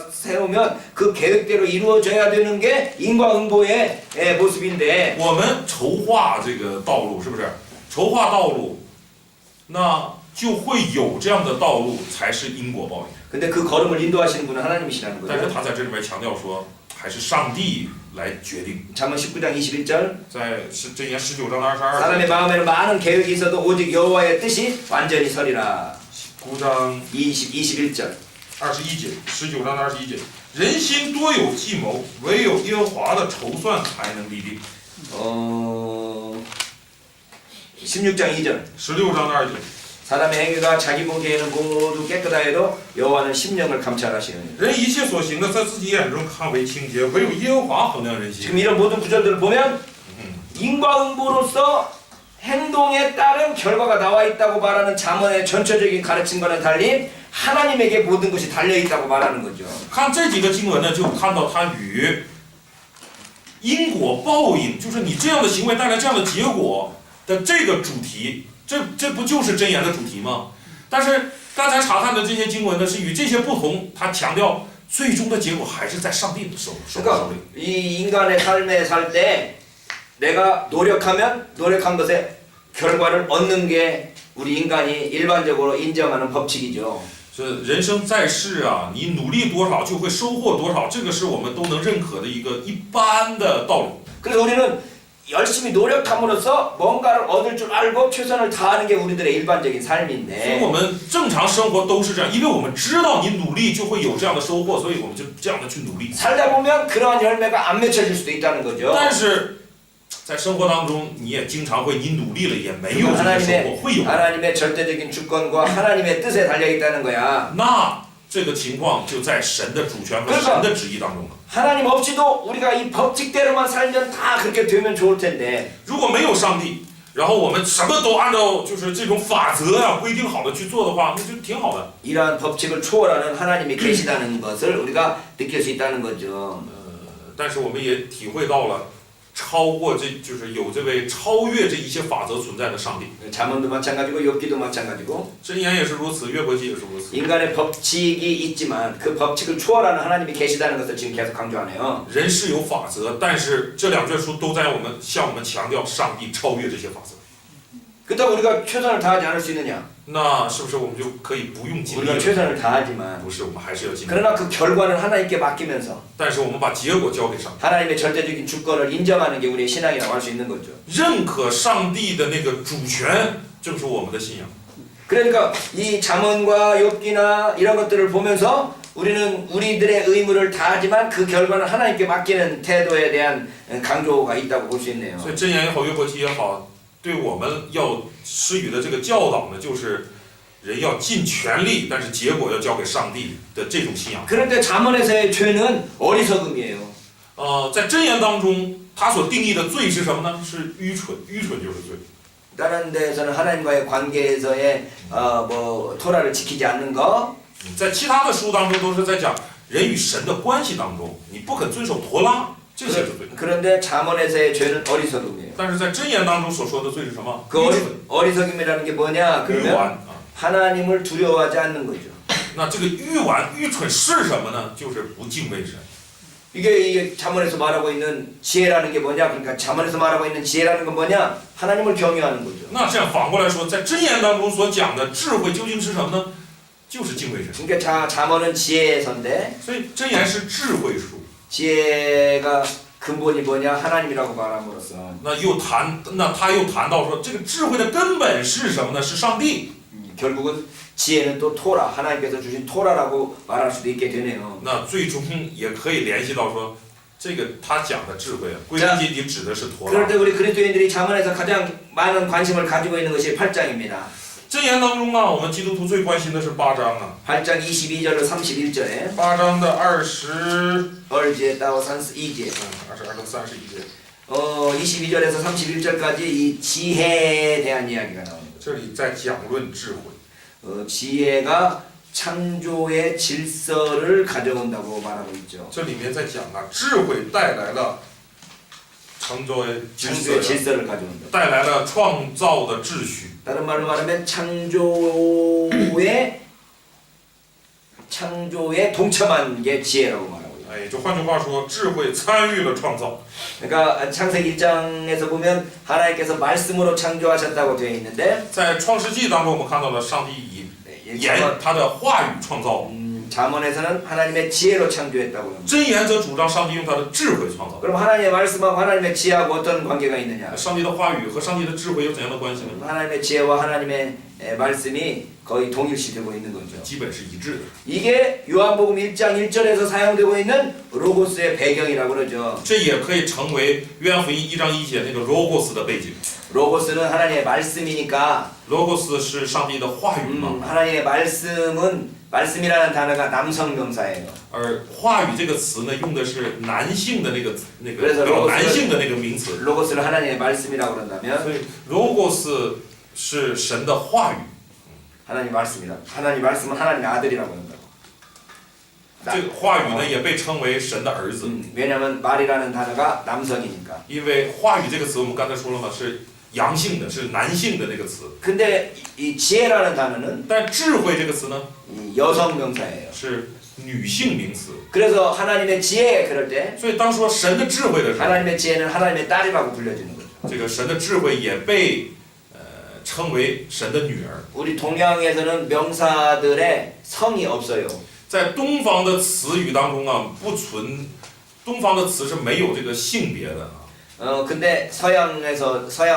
세우면 그 계획대로 이루어져야 되는 게 인과응보의 모습인데 我们筹划这个道路，是不是？筹划道路，那就会有这样的道路，才是因果报应。 근데 그 걸음을 인도하시는 분은 하나님이시라는 但是 거죠. 他在这里面强调说，还是上帝来决定。 잠언 19장 21절 在箴言19章的22节， 사람의 마음에는 많은 계획이 있어도 오직 여호와의 뜻이 완전히 서리라. 9章 21절 21节，19章的21节，人心多有计谋，唯有耶和华的筹算才能立定。 16장 2절 16章的2节， 사람의 행위가 자기 보기에는 모두 깨끗하 해도 여호와는 심령을 감찰하시느니라. 人一切所行的，在自己眼中看为清洁，唯有耶和华衡量人心。 지금 이런 모든 구절들을 보면 인과응보로서 행동에 따른 결과가 나와 있다고 말하는 잠언의 전체적인 가르침과는 달리 하나님에게 모든 것이 달려 있다고 말하는 거죠. 看这几个经文呢，就看到它与因果报应，就是你这样的行为带来这样的结果的这个主题，这不就是箴言的主题吗？但是刚才查看的这些经文呢，是与这些不同，它强调最终的结果还是在上帝的手里。 이 인간의 삶에 살 때 내가 노력하면 노력한 것의 결과를 얻는 게 우리 인간이 일반적으로 인정하는 법칙이죠. 这人生在世啊，你努力多少就会收获多少，这个是我们都能认可的一个一般的道理。 그래서 우리는 열심히 노력함으로써 뭔가를 얻을 줄 알고 최선을 다하는 게 우리들의 일반적인 所以 삶인데 我们正常生活都是这样，因为我们知道你努力就会有这样的收获，所以我们就这样的去努力。 살다 보면 그러한 열매가 안 맺혀질 수도 있다는 거죠. 但是在生活当中，你也经常会，你努力了也没有这个收获，会有。 하나님의 절대적인 주권과 하나님의 뜻에 달려 있다는 거야. 那这个情况就在神的主权和神的旨意当中了。 하나님 없이도 우리가 이 법칙대로만 살면 다 그렇게 되면 좋을 텐데 如果没有上帝，然后我们什么都按照就是这种法则呀、规定好的去做的话，那就挺好的。 이러한 법칙을 초월하는 하나님이 계시다는 것을 우리가 느낄 수 있다는 거죠. 但是我们也体会到了。 超过这就是有这位超越这一些法则存在的上帝。 잠언도 마찬가지고 욥기도 마찬가지고 箴言也是如此，约伯记也是如此。 인간의 법칙이 있지만 그 법칙을 초월하는 하나님이 계시다는 것을 지금 계속 강조하네요. 人是有法则，但是这两卷书都在向我们强调上帝超越这些法则。 그렇다고 우리가 최선을 다하지 않을 수 있느냐? 那是不是我们就可以不用尽力 우리가 了？ 최선을 다하지만 不是，我们还是要尽力。 그러나 그 결과는 하나님께 맡기면서 但是我们把结果交给上帝， 하나님의 절대적인 주권을 인정하는 게 우리의 신앙이라고 할 수 있는 거죠. 认可上帝的那个主权，正是我们的信仰。 그러니까 이 잠언과 욥기나 이런 것들을 보면서 우리는 우리들의 의무를 다하지만 그 결과는 하나님께 맡기는 태도에 대한 강조가 있다고 볼 수 있네요. 所以箴言也好，约伯记也好，对我们要施予的这个教导呢，就是人要尽全力，但是结果要交给上帝的这种信仰。 그런데 잠언에서의 죄는 어리석음이에요. 在箴言当中，他所定义的罪是什么呢？是愚蠢，愚蠢就是罪。 다른 데에서는 하나님과의 관계에서의 토라를 지키지 않는 거. 在其他的书当中都是在讲人与神的关系当中，你不肯遵守陀拉，这些是罪。 그런데 잠언에서의 죄는 어리석음이에요. 但是在箴言当中所说的罪是什么？ 그 어리석음이라는 게 뭐냐? 愚 그러면 顽啊。 하나님을 두려워하지 않는 거죠. 那这个愚顽、愚蠢是什么呢？就是不敬畏神。 이게 잠언에서 말하고 있는 지혜라는 게 뭐냐? 그러니까 잠언에서 말하고 있는 지혜라는 건 뭐냐? 하나님을 경외하는 거죠. 那这样反过来说，在箴言当中所讲的智慧究竟是什么呢？就是敬畏神。 그러니까 잠언은 지혜의 선대. 所以箴言是智慧书。 지혜가 근본이 뭐냐? 하나님이라고 말함으로써. 他又谈到说，这个智慧的根本是什么呢？是上帝。 결국은 지혜는 또 토라, 하나님께서 주신 토라라고 말할 수도 있게 되네요. 那最终也可以联系到说，这个他讲的智慧啊，归根结底指的是陀拉。 그럴 때 우리 그리스도인들이 잠언에서 가장 많은 관심을 가지고 있는 것이 8장입니다. 箴言当中啊，我们基督徒最关心的是8章啊。 8장 22절로 31절에 8章的20， 22절到 32절. 22到31节。 22절에서 31절까지 이 지혜에 대한 이야기가 나옵니다. 这里在讲论智慧。 지혜가 창조의 질서를 가져온다고 말하고 있죠. 这里面在讲啊，智慧带来了창조의 질서를 가져온다. 带来了创造的秩序。 다른 말로 말하면 창조에 동참한 게 지혜라고 말하고 있어요. 哎，就换句话说，智慧参与了创造。 그러니까 창세기 1장에서 보면 하나님께서 말씀으로 창조하셨다고 되어 있는데 在创世纪当中，我们看到了上帝以他的话语创造。 잠언에서는 하나님의 지혜로 창조했다고 합니다. 箴言则主张上帝用他的智慧创造。 그럼 하나님의 말씀하고 하나님의 지혜하고 어떤 관계가 있느냐? 上帝的话语和上帝的智慧有怎样的关系呢？ 하나님의 지혜와 하나님의 말씀이 거의 동일시되고 있는 거죠. 基本是一致的。 이게 요한복음 1장 1절에서 사용되고 있는 로고스의 배경이라고 그러죠. 这也可以成为约翰福音1章1节那个 logos 的背景。 로고스는 하나님의 말씀이니까 logos 是上帝的话语嘛？ 하나님의 말씀이라는 단어가 남성 명사예요. 而话语这个词呢，用的是男性的那个그래서 表男性的那个名词。 로고스를 하나님의 말씀이라고 그런다면 所以 logos 是神的话语。 하나님 말씀이다. 하나님 말씀은 하나님의 아들이라고 한다고. 这个话语呢，也被称为神的儿子。 왜냐하면 말이라는 단어가 남성이니까. 因为话语这个词，我们刚才说了嘛，是阳性的，是男性的那个词。 근데 이 지혜라는 단어는 但智慧这个词呢， 이 여성 명사예요. 是女性名词。 그래서 하나님의 지혜 그럴 때 所以当说神的智慧的时候， 하나님의 지혜는 하나님의 딸이라고 불려지는 거죠. 这个神的智慧也被称为神的女儿。 우리 동양에서는 명사들의 성이 없어요. 在东方的词语当中啊，东方的词是没有这个性别的啊。 근데 서양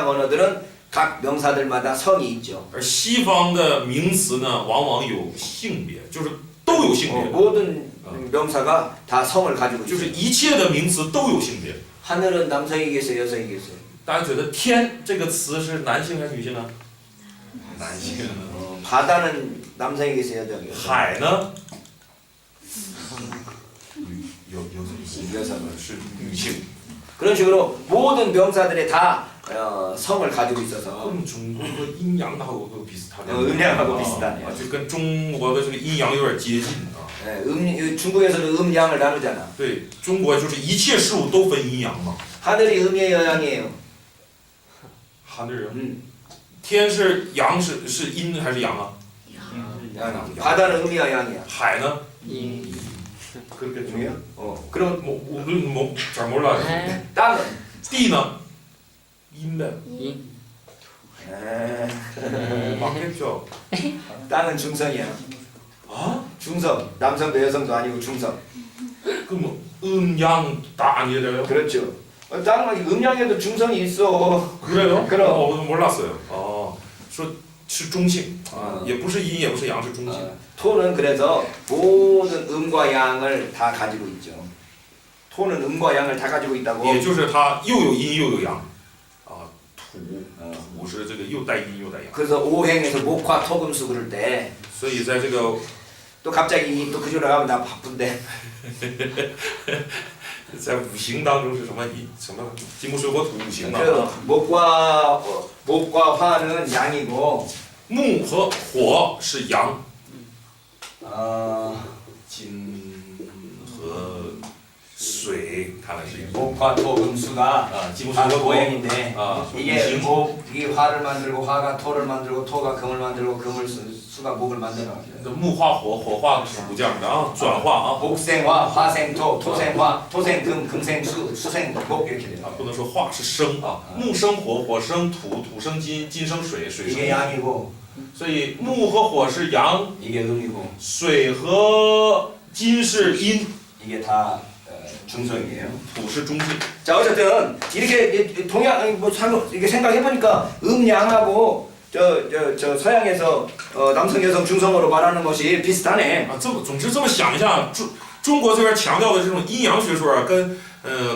언어들은 각 명사들마다 성이 있죠. 而西方的名词呢，往往有性别，就是都有性别。 모든 명사가 다 성을 가지고 就是 있어요. 一切的名词都有性别。 하늘은 남성이겠어요, 여성이겠어요? 大家觉得“天”这个词是男性还是女性呢？男性。 바다는 남성이겠어요, 여성이겠어요? 海呢？여성은 是女性。 그런 식으로 모든 명사들이 다 성을 가지고 있어서 跟中国和阴阳하고 비슷하네. 음양하고 비슷하네. 就跟中国的这个阴阳有点接近啊。 중국에서는 음양을 나누잖아. 对，中国就是一切事物都分阴阳嘛。 하늘이 음이에요, 양이에요? 하늘，天是阳是阴还是阳啊？ 바다는 음이야, 양이야? 海呢？ 그렇게 중요해요? 그럼 우리는 잘 몰라요. 땅은? 地呢？阴的。 맞겠죠. 땅은 중성이야. 아? 중성. 남성도 여성도 아니고 중성. 그럼 음양 다 아니래요? 그렇죠. 땅은 음양에도 중성이 있어. 그래요? 그럼. 몰랐어요. 说是中性，也不是阴也不是阳，是中性。 토는 그래서 모든 음과 양을 다 가지고 있죠. 토는 음과 양을 다 가지고 있다고. 也就是它又有阴又有阳。土是这个又带阴又带阳。 그래서 오행에서 목화 토금수 그럴 때. 所以在这个 또 갑자기 또 그쪽으로 가면 나 바쁜데. 在五行当中是什么金木水火土五行嘛？ 목과 화는 양이고 木和火是阳， 金和水看来是阴。 목화 토금수가 金木水 다 火土 오행인데 五 이게 行。 이 화를 만들고 화가 토를 만들고 토가 금을 만들고 수가 목을 만들어. 木化火，火化土这样的啊，转化啊。 목생화, 화생토, 토생화, 토생금, 금생수, 수생목 이렇게 돼요. 不能说化是生啊，木生火，火生土，土生金，金生水，水生 이게 양이고 所以木和火是阳， 이게 음이고 水和金是阴， 이게 다 중성이에요. 土是中性。 자 어쨌든 이렇게 동양 이렇게 생각해 보니까 음양하고 저 서양에서 남성 여성 중성으로 말하는 것이 비슷하네. 啊，总之这么想一下，中国这边强调的这种阴阳学说啊，跟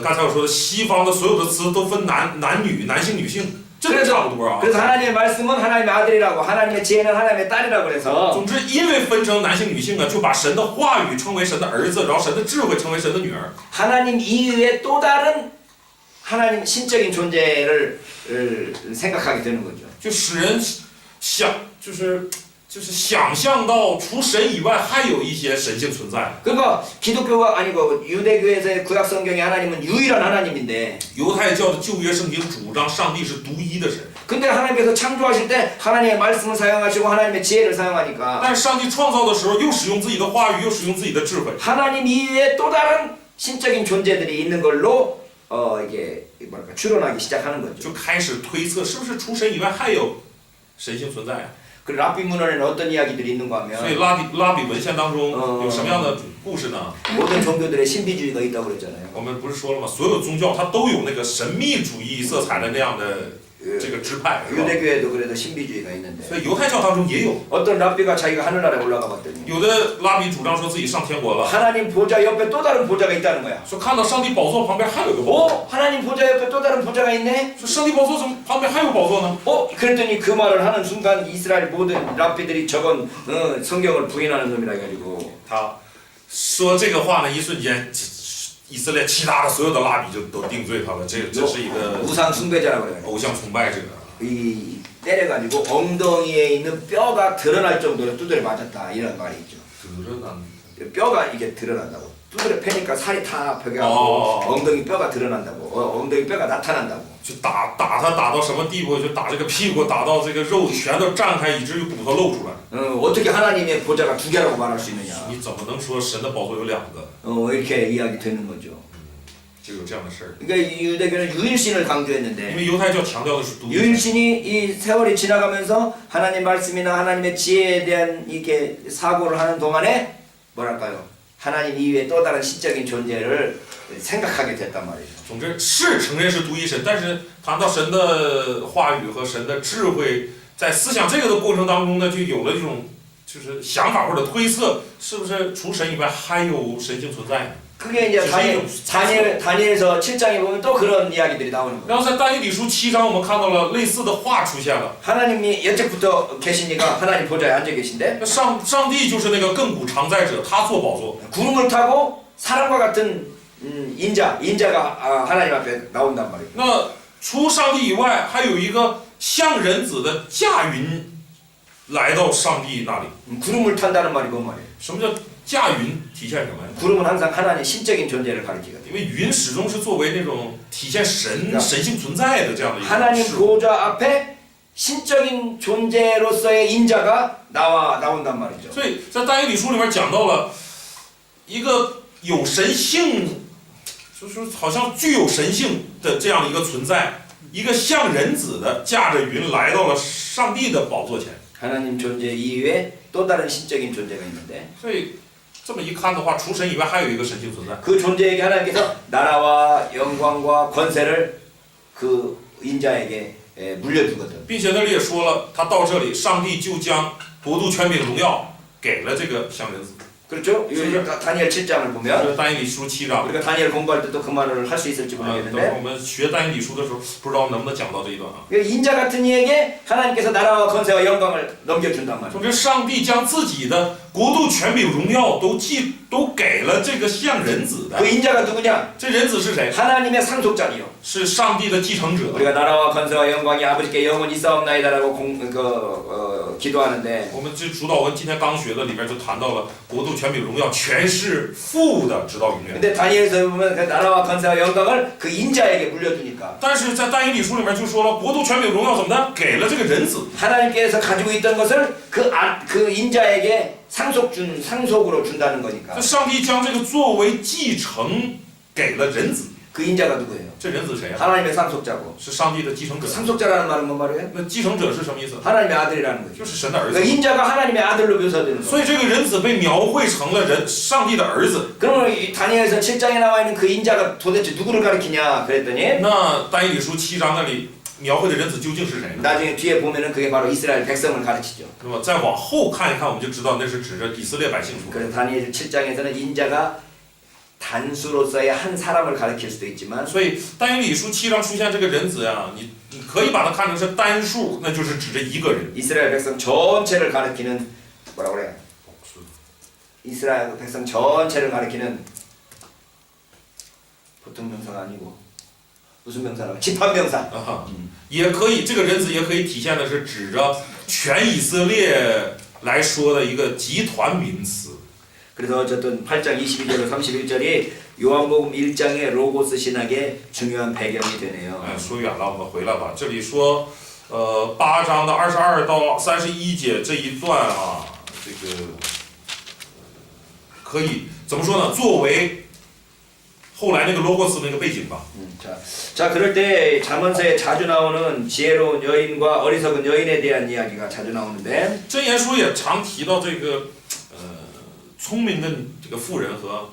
刚才我说的西方的所有的词都分男女、男性、女性，这个差不多啊。 그래서 하나님의 말씀은 하나님의 아들이라고 하나님의 지혜는 하나님의 딸이라고 그래서 总之，因为分成男性、女性啊，就把神的话语称为神的儿子，然后神的智慧称为神的女儿。 하나님 이외에 또 다른 하나님 신적인 존재를 생각하게 되는 거죠. 就使人想，就是想象到除神以外还有一些神性存在。 그러니까 기독교가 아니고 유대교에서의 구약 성경의 하나님은 유일한 하나님인데 犹太教的旧约圣经主张上帝是独一的神， 근데 하나님께서 창조하실 때 하나님의 말씀을 사용하시고 하나님의 지혜를 사용하니까 但是上帝创造的时候又使用自己的话语，又使用自己的智慧。 하나님 이외에 또 다른 신적인 존재들이 있는 걸로 이게 뭐랄까 추론하기 시작하는 거죠. 就开始推测是不是除神以外还有神性存在。 그 랍비 문헌에는 어떤 이야기들이 있는가 所以 하면 拉比文献当中有什么样的故事呢？ 모든 종교들의 신비주의가 있다고 그랬잖아요. 我们不是说了吗？所有宗教它都有那个神秘主义色彩的那样的这个支派，是吧？ 유대교에도 그래도 신비주의가 있는데 所以犹太教当中也有， 어떤 랍비가 자기가 하늘나라에 올라가 봤더니 有的拉比主张说自己上天国了， 하나님 보좌 옆에 또 다른 보좌가 있다는 거야. 说看到上帝宝座旁边还有个宝座， 하나님 보좌 옆에 또 다른 보좌가 있네. 说上帝宝座怎么旁边还有宝座呢？ 그랬더니 그 말을 하는 순간 이스라엘 모든 랍비들이 적은 성경을 부인하는 놈이라 해가지고 他说这个话呢，一瞬间以色列其他的所有的拉比就都定罪他了，这是一个 우상 숭배자라고 그래요. 偶像崇拜者。 이 때려가지고 엉덩이에 있는 뼈가 드러날 정도로 두드려 맞았다 이런 말이 있죠. 드러난 뼈가 이게 드러난다고. 두드려 패니까 살이 다 벽에 어. 가고 엉덩이 뼈가 드러난다고. 엉덩이 뼈가 나타난다고. 就打他打到什么地步？就打这个屁股，打到这个肉全都绽开，以至于骨头露出来。 어떻게 하나님의 보좌가 두 개라고 말할 수 있느냐. 你怎么能说神的宝座有两个？ 이렇게 이야기 되는 거죠. 就有这样的事儿。 그러니까 유대교는 유일신을 因 강조했는데 为犹太教强调的是独一。 유일신이 이 세월이 지나가면서 하나님 말씀이나 하나님의 지혜에 대한 이렇게 사고를 하는 동안에 뭐랄까요? 하나님 이외에 또 다른 신적인 존재를 생각하게 됐단 말이죠. 总之是承认是独一神，但是谈到神的话语和神的智慧，在思想这个的过程当中呢，就有了这种就是想法或者推测，是不是除神以外还有神性存在呢？ 그게 이제 다니엘서 7장에 보면 또 그런 이야기들이 나오는 거예요. 然后在但以理书7章，我们看到了类似的话出现了。 하나님이 여태부터 계시니까 하나님 보좌에 앉아 계신데 那上帝就是那个亘古常在者，他坐宝座。 구름을 타고 사람과 같은 인자가 하나님 앞에 나온단 말이에요. 那除上帝以外，还有一个像人子的驾云来到上帝那里。 구름을 탄다는 말이 뭔 말이에요? 什么叫驾云？体现什么呀？ 구름은 항상 하나님 신적인 존재를 가리키거든요. 因为云始终是作为那种体现神性存在的这样的一个 하나님 事物。 보좌 앞에 신적인 존재로서의 인자가 나온단 말이죠. 所以在但以理书里面讲到了一个有神性，就是好像具有神性的这样一个存在，一个像人子的驾着云来到了上帝的宝座前。 하나님 존재 이외에 또 다른 신적인 존재가 있는데 所以这么一看的话，除神以外还有一个神性存在。 그 존재에게 하나님께서 나라와 영광과 권세를 그 인자에게 물려주거든. 并且那里也说了，他到这里，上帝就将国度、权柄、荣耀给了这个像人子。 그렇죠? 다니엘 7장을 보면 这是但以理书7章。 우리가 다니엘 공부할 때도 그 말을 할 수 있을지 等会儿 모르겠는데 我们学但以理书的时候，不知道能不能讲到这一段啊。 인자 같은 이에게 하나님께서 나라와 권세와 영광을 넘겨준단 말이에요. 总之，上帝将自己的国度、权柄、荣耀都给了这个像人子的。 그 인자가 누구냐? 这人子是谁？ 하나님의 상속자니요. 是上帝的继承者。 우리가 나라와 권세와 영광이 아버지께 영원히 있사옵나이다라고 기도하는데 我们这主导文今天刚学的里边就谈到了国度、权柄、荣耀全是父的，直到永远。 근데 다니엘서 보면 그 나라와 권세와 영광을 그 인자에게 물려주니까 但是在但以理书里面就说了，国度、权柄、荣耀怎么的？给了这个人子。 하나님께서 가지고 있던 것을 그 인자에게 상속으로 준다는 거니까. 这上帝将这个作为继承给了人子。그 인자가 누구예요? 这人子谁啊？ 하나님의 상속자고. 是上帝的继承 그 者。 상속자라는 말은 뭔 말이에요? 那继承者是什么意思？ 하나님의 아들이라는 거죠. 就是神的儿 그러니까 子。 인자가 하나님의 아들로 묘사되는 거예요. 所以这个人子被描绘成了上帝的儿子。 그러면 이 다니엘서 7장에 나와 있는 그 인자가 도대체 누구를 가리키냐 그랬더니 那但以理书7章那里描绘的人子究竟是谁呢？ 나중에 뒤에 보면은 그게 바로 이스라엘 백성을 가르치죠. 那么再往后看一看，我们就知道那是指着以色列百姓说的。 그래서 다니엘 7장에서는 인자가 단수로서의 한 사람을 가리킬 수도 있지만 所以但以理书7章出现这个人子呀，你可以把它看成是单数，那就是指着一个人。 이스라엘 백성 전체를 가리키는 뭐라 그래요? 이스라엘 백성 전체를 가리키는 보통 명사가 아니고 무슨 명사라고? 집합명사. 啊，也可以，这个人子也可以体现的是指着全以色列来说的一个集团名词。 그래서 어쨌든 8장 22절로 31절이 요한복음 1장의 로고스 신학의 중요한 배경이 되네요. 哎，说远了，我们回来吧。这里说，8章的22到31节这一段啊，这个可以怎么说呢？作为后来那个罗戈斯那个背景吧。 자, 그럴 때 잠언서에 자주 나오는 지혜로운 여인과 어리석은 여인에 대한 이야기가 자주 나오는데 箴言书也常提到这个聪明的这个妇人和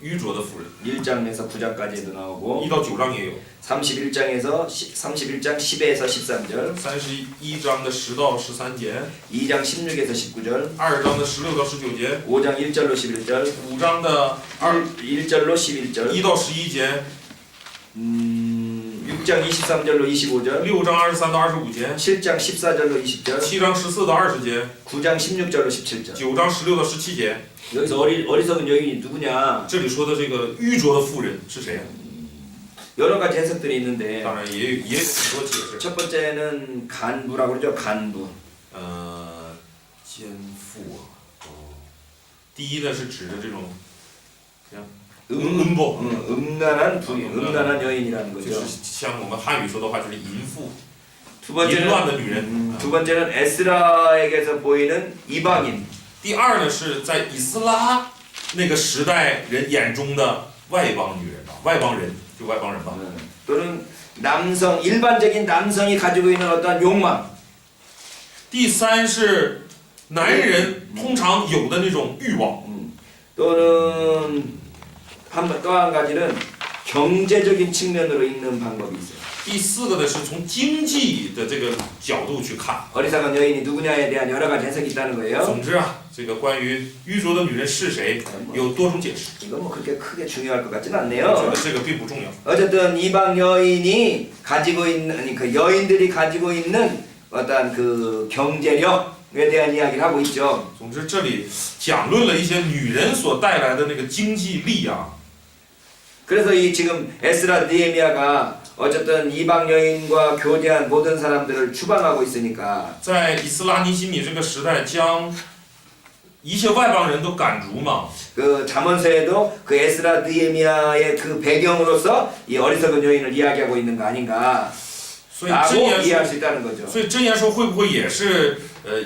愚拙的妇人。 1장에서 9장까지도 나오고 1到9章也有。 31장에서 31장 10에서 13절 31章的10到13节。 2장 16에서 19절 2章的16到19节。 5장 1절로 11절 5章的 1절로 11절 1到11节。 6장 23절로 25절 6章23到25节。 7장 14절로 20절 7章14到20节。 9장 16절로 17절 9章16到17节。 여기서 어리석은 여인이 누구냐 这里说的这个愚拙的妇人是谁？ 여러 가지 해석들이 있는데 当然也有很多解释。 첫 번째는 간부라고 그러죠. 간부 奸妇啊。第一呢是指的这种，음란한 부인, 음란한 여인이라는 就 거죠. 是像我们汉语说的话就是淫妇， 두 淫乱 번째는 的女人。 두 번째는 에스라에게서 보이는 이방인. 第二呢是在以斯拉那个时代人眼中的外邦女人啊，外邦人就外邦人吧。 또는 남성 일반적인 남성이 가지고 있는 어떤 욕망. 第三是男人通常有的那种欲望。 또는 또 한 가지는 경제적인 측면으로 읽는 방법이 있어요. 第四个呢是从经济的这个角度去看。 어리석은 여인이 누구냐에 대한 여러 가지 해석이 있다는 거예요. 总之啊，这个关于愚拙的女人是谁，有多种解释。 이건 뭐 그렇게 크게 중요할 것 같지는 我觉 않네요. 得这个并不重要。 어쨌든 이방 여인이 가지고 있는 아니 그 여인들이 가지고 있는 어떤 그 경제력에 대한 이야기를 하고 있죠. 总之，这里讲论了一些女人所带来的那个经济力啊。 그래서 이 지금 에스라 느헤미야가 어쨌든 이방 여인과 교제한 모든 사람들을 추방하고 있으니까 在以斯拉尼希米这个时代，将一切外邦人都赶逐嘛。 그 잠언서에도 그 에스라 느헤미야의 그 배경으로서 이 어리석은 여인을 이야기하고 있는 거 아닌가 所以 라고 箴言 이해할 书， 수 있다는 거죠. 所以箴言书会不会也是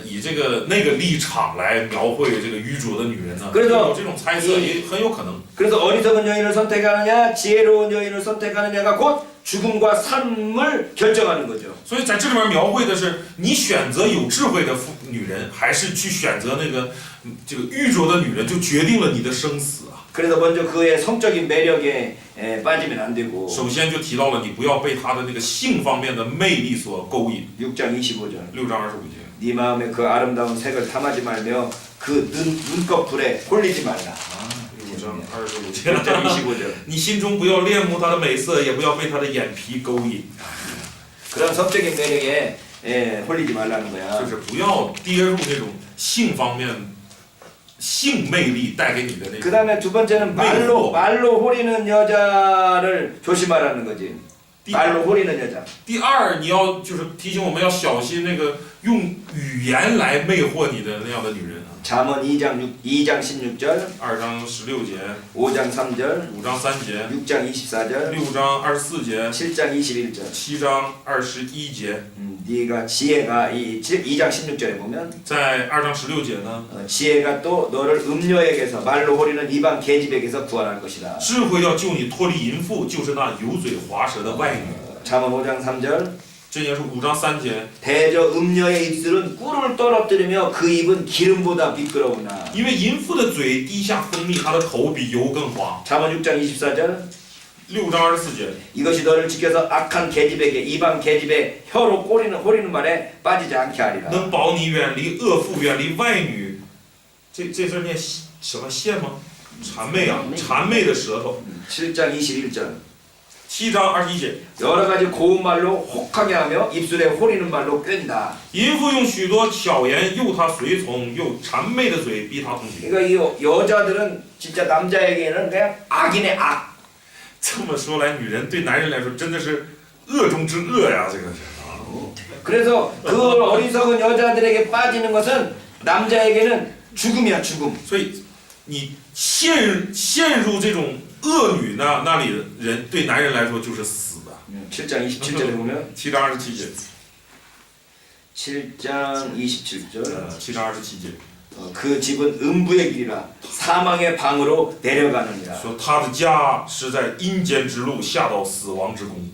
以这个那个立场来描绘这个愚拙的女人呢？ 그래서 有这种猜测也很有可能。 그래서 어리석은 여인을 선택하느냐 지혜로운 여인을 선택하느냐가 곧 죽음과 삶을 결정하는 거죠. 所以在这里面描绘的是你选择有智慧的女人，还是去选择那个这个愚拙的女人，就决定了你的生死啊。 그래서 먼저 그의 성적인 매력에 빠지면 안 되고 首先就提到了你不要被她的那个性方面的魅力所勾引。 6장 25절 6章25节。 네 마음에 그 아름다운 색을 탐하지 말며 그 눈꺼풀에 홀리지 말라. 6章25节。 6장 25절 你心中不要恋慕她的美色，也不要被她的眼皮勾引， 그런 성적인 매력에 홀리지 말라는 就 거야. 是不要跌入那种性方面、性魅力带给你的那 그 种。 다음에 두 번째는 말로 홀리는 여자를 조심하라는 거지. 말로 호리는 여자. 第二，你要就是提醒我们要小心那个用语言来魅惑你的那样的女人啊。 잠언 2장 16절, 2章16节， 5장 3절, 5章3节， 6장 24절, 6章24节， 7장 21절. 7章21节。 네가 지혜가 이 2장 16절에 보면 在2章16节呢， 지혜가 또 너를 음녀에게서 말로 호리는 이방 계집에게서 구원할 것이다. 智慧要救你脱离淫妇，就是那油嘴滑舌的外女。 잠언 5장 3절. 这也是5章3节。 대저 음녀의 입술은 꿀을 떨어뜨리며 그 입은 기름보다 미끄러우나. 因为淫妇的嘴滴下蜂蜜，她的口比油更滑。 잠언 6장 24절. 6章24节。 이것이 너를 지켜서 악한 계집에게 이방 계집의 혀로 호리는 말에 빠지지 않게 하리라. 能保你远离恶妇，远离外女。这字念什么线吗？谄媚啊，谄媚的舌头。 7장 21절. 7章21节。 여러 가지 고운 말로 혹하게 하며 입술에 호리는 말로 끈다. 淫妇用许多巧言诱他随从，用谄媚的嘴逼他同行。 그러니까 이 여자들은 진짜 남자에게는 그냥 악이네 악. 这么说来，女人对男人来说真的是恶中之恶呀，这个是。 그래서 그 어리석은 여자들에게 빠지는 것은 남자에게는 죽음이야 죽음. 所以你陷入这种恶女那里的人，对男人来说就是死的。 7장 27절에 보면 7章27节。 7장 27절. 7章27节。 그 집은 음부의 길이라 사망의 방으로 내려가느니라. 说他的家是在阴间之路下到死亡之宫。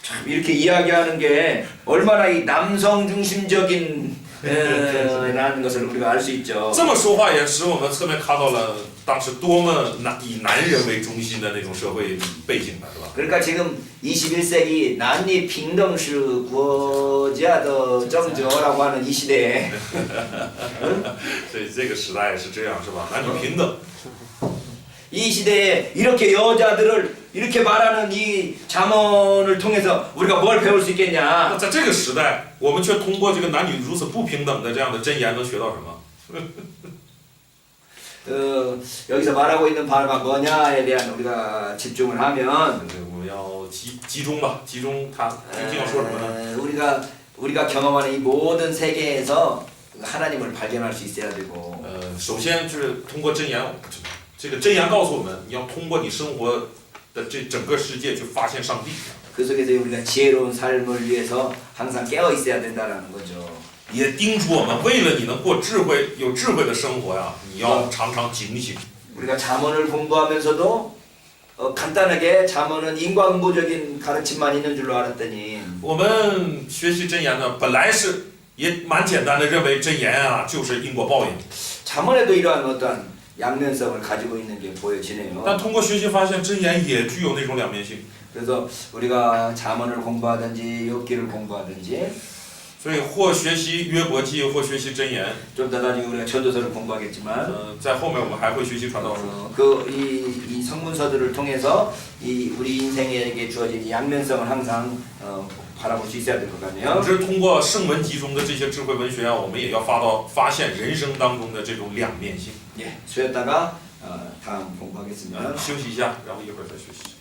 참 이렇게 이야기하는 게 얼마나 이 남성 중심적인 라는 것을 우리가 알 수 있죠. 这么说话也使我们侧面看到了当时多么以男人为中心的那种社会背景了，是吧？ 그러니까 지금 21세기 난리 핑덩슈 구어지아더 정저라고 하는 이 시대에 所以这个时代是这样，是吧？男女平等。 이 시대에 이렇게 여자들을 이렇게 말하는 이 잠언을 통해서 우리가 뭘 배울 수 那 있겠냐? 在这个时代，我们却通过这个男女如此不平等的这样的箴言，能学到什么？ 여기서 말하고 있는 바가 뭐냐에 대한 우리가 집중을 하면 我们要集中吧，集中他究竟要说什么呢？ 우리가 경험하는 이 모든 세계에서 하나님을 발견할 수 있어야 되고 首先就是通过箴言，这个箴言告诉我们，你要通过你生活的这整个世界去发现上帝。 그 속에서 우리가 지혜로운 삶을 위해서 항상 깨어 있어야 된다는 거죠. 也叮嘱我们，为了你能过有智慧的生活呀，你要常常警醒。 우리가 잠언을 공부하면서도 간단하게 잠언은 인과응보적인 가르침만 있는 줄로 알았더니 我们学习箴言呢，本来是也蛮简单的，认为箴言啊就是因果报应。 잠언에도 이러한 어떠한 양면성을 가지고 있는 게 보여지네요. 但通过学习发现，箴言也具有那种两面性。 그래서 우리가 잠언을 공부하든지 욥기를 공부하든지 所以或学习约伯记，或学习箴言。 좀 더 나중에 우리가 전도서를 공부하겠지만 在后面我们还会学习传道书。 이 성문서들을 통해서 이 우리 인생에게 주어진 이 양면성을 항상 바라볼 수 있어야 될 것 总 같네요. 之，通过圣文集中的这些智慧文学啊，我们也要发现人生当中的这种两面性。 예, 쉬었다가 다음 공부하겠습니다. 休息一下，然后一会儿再学习。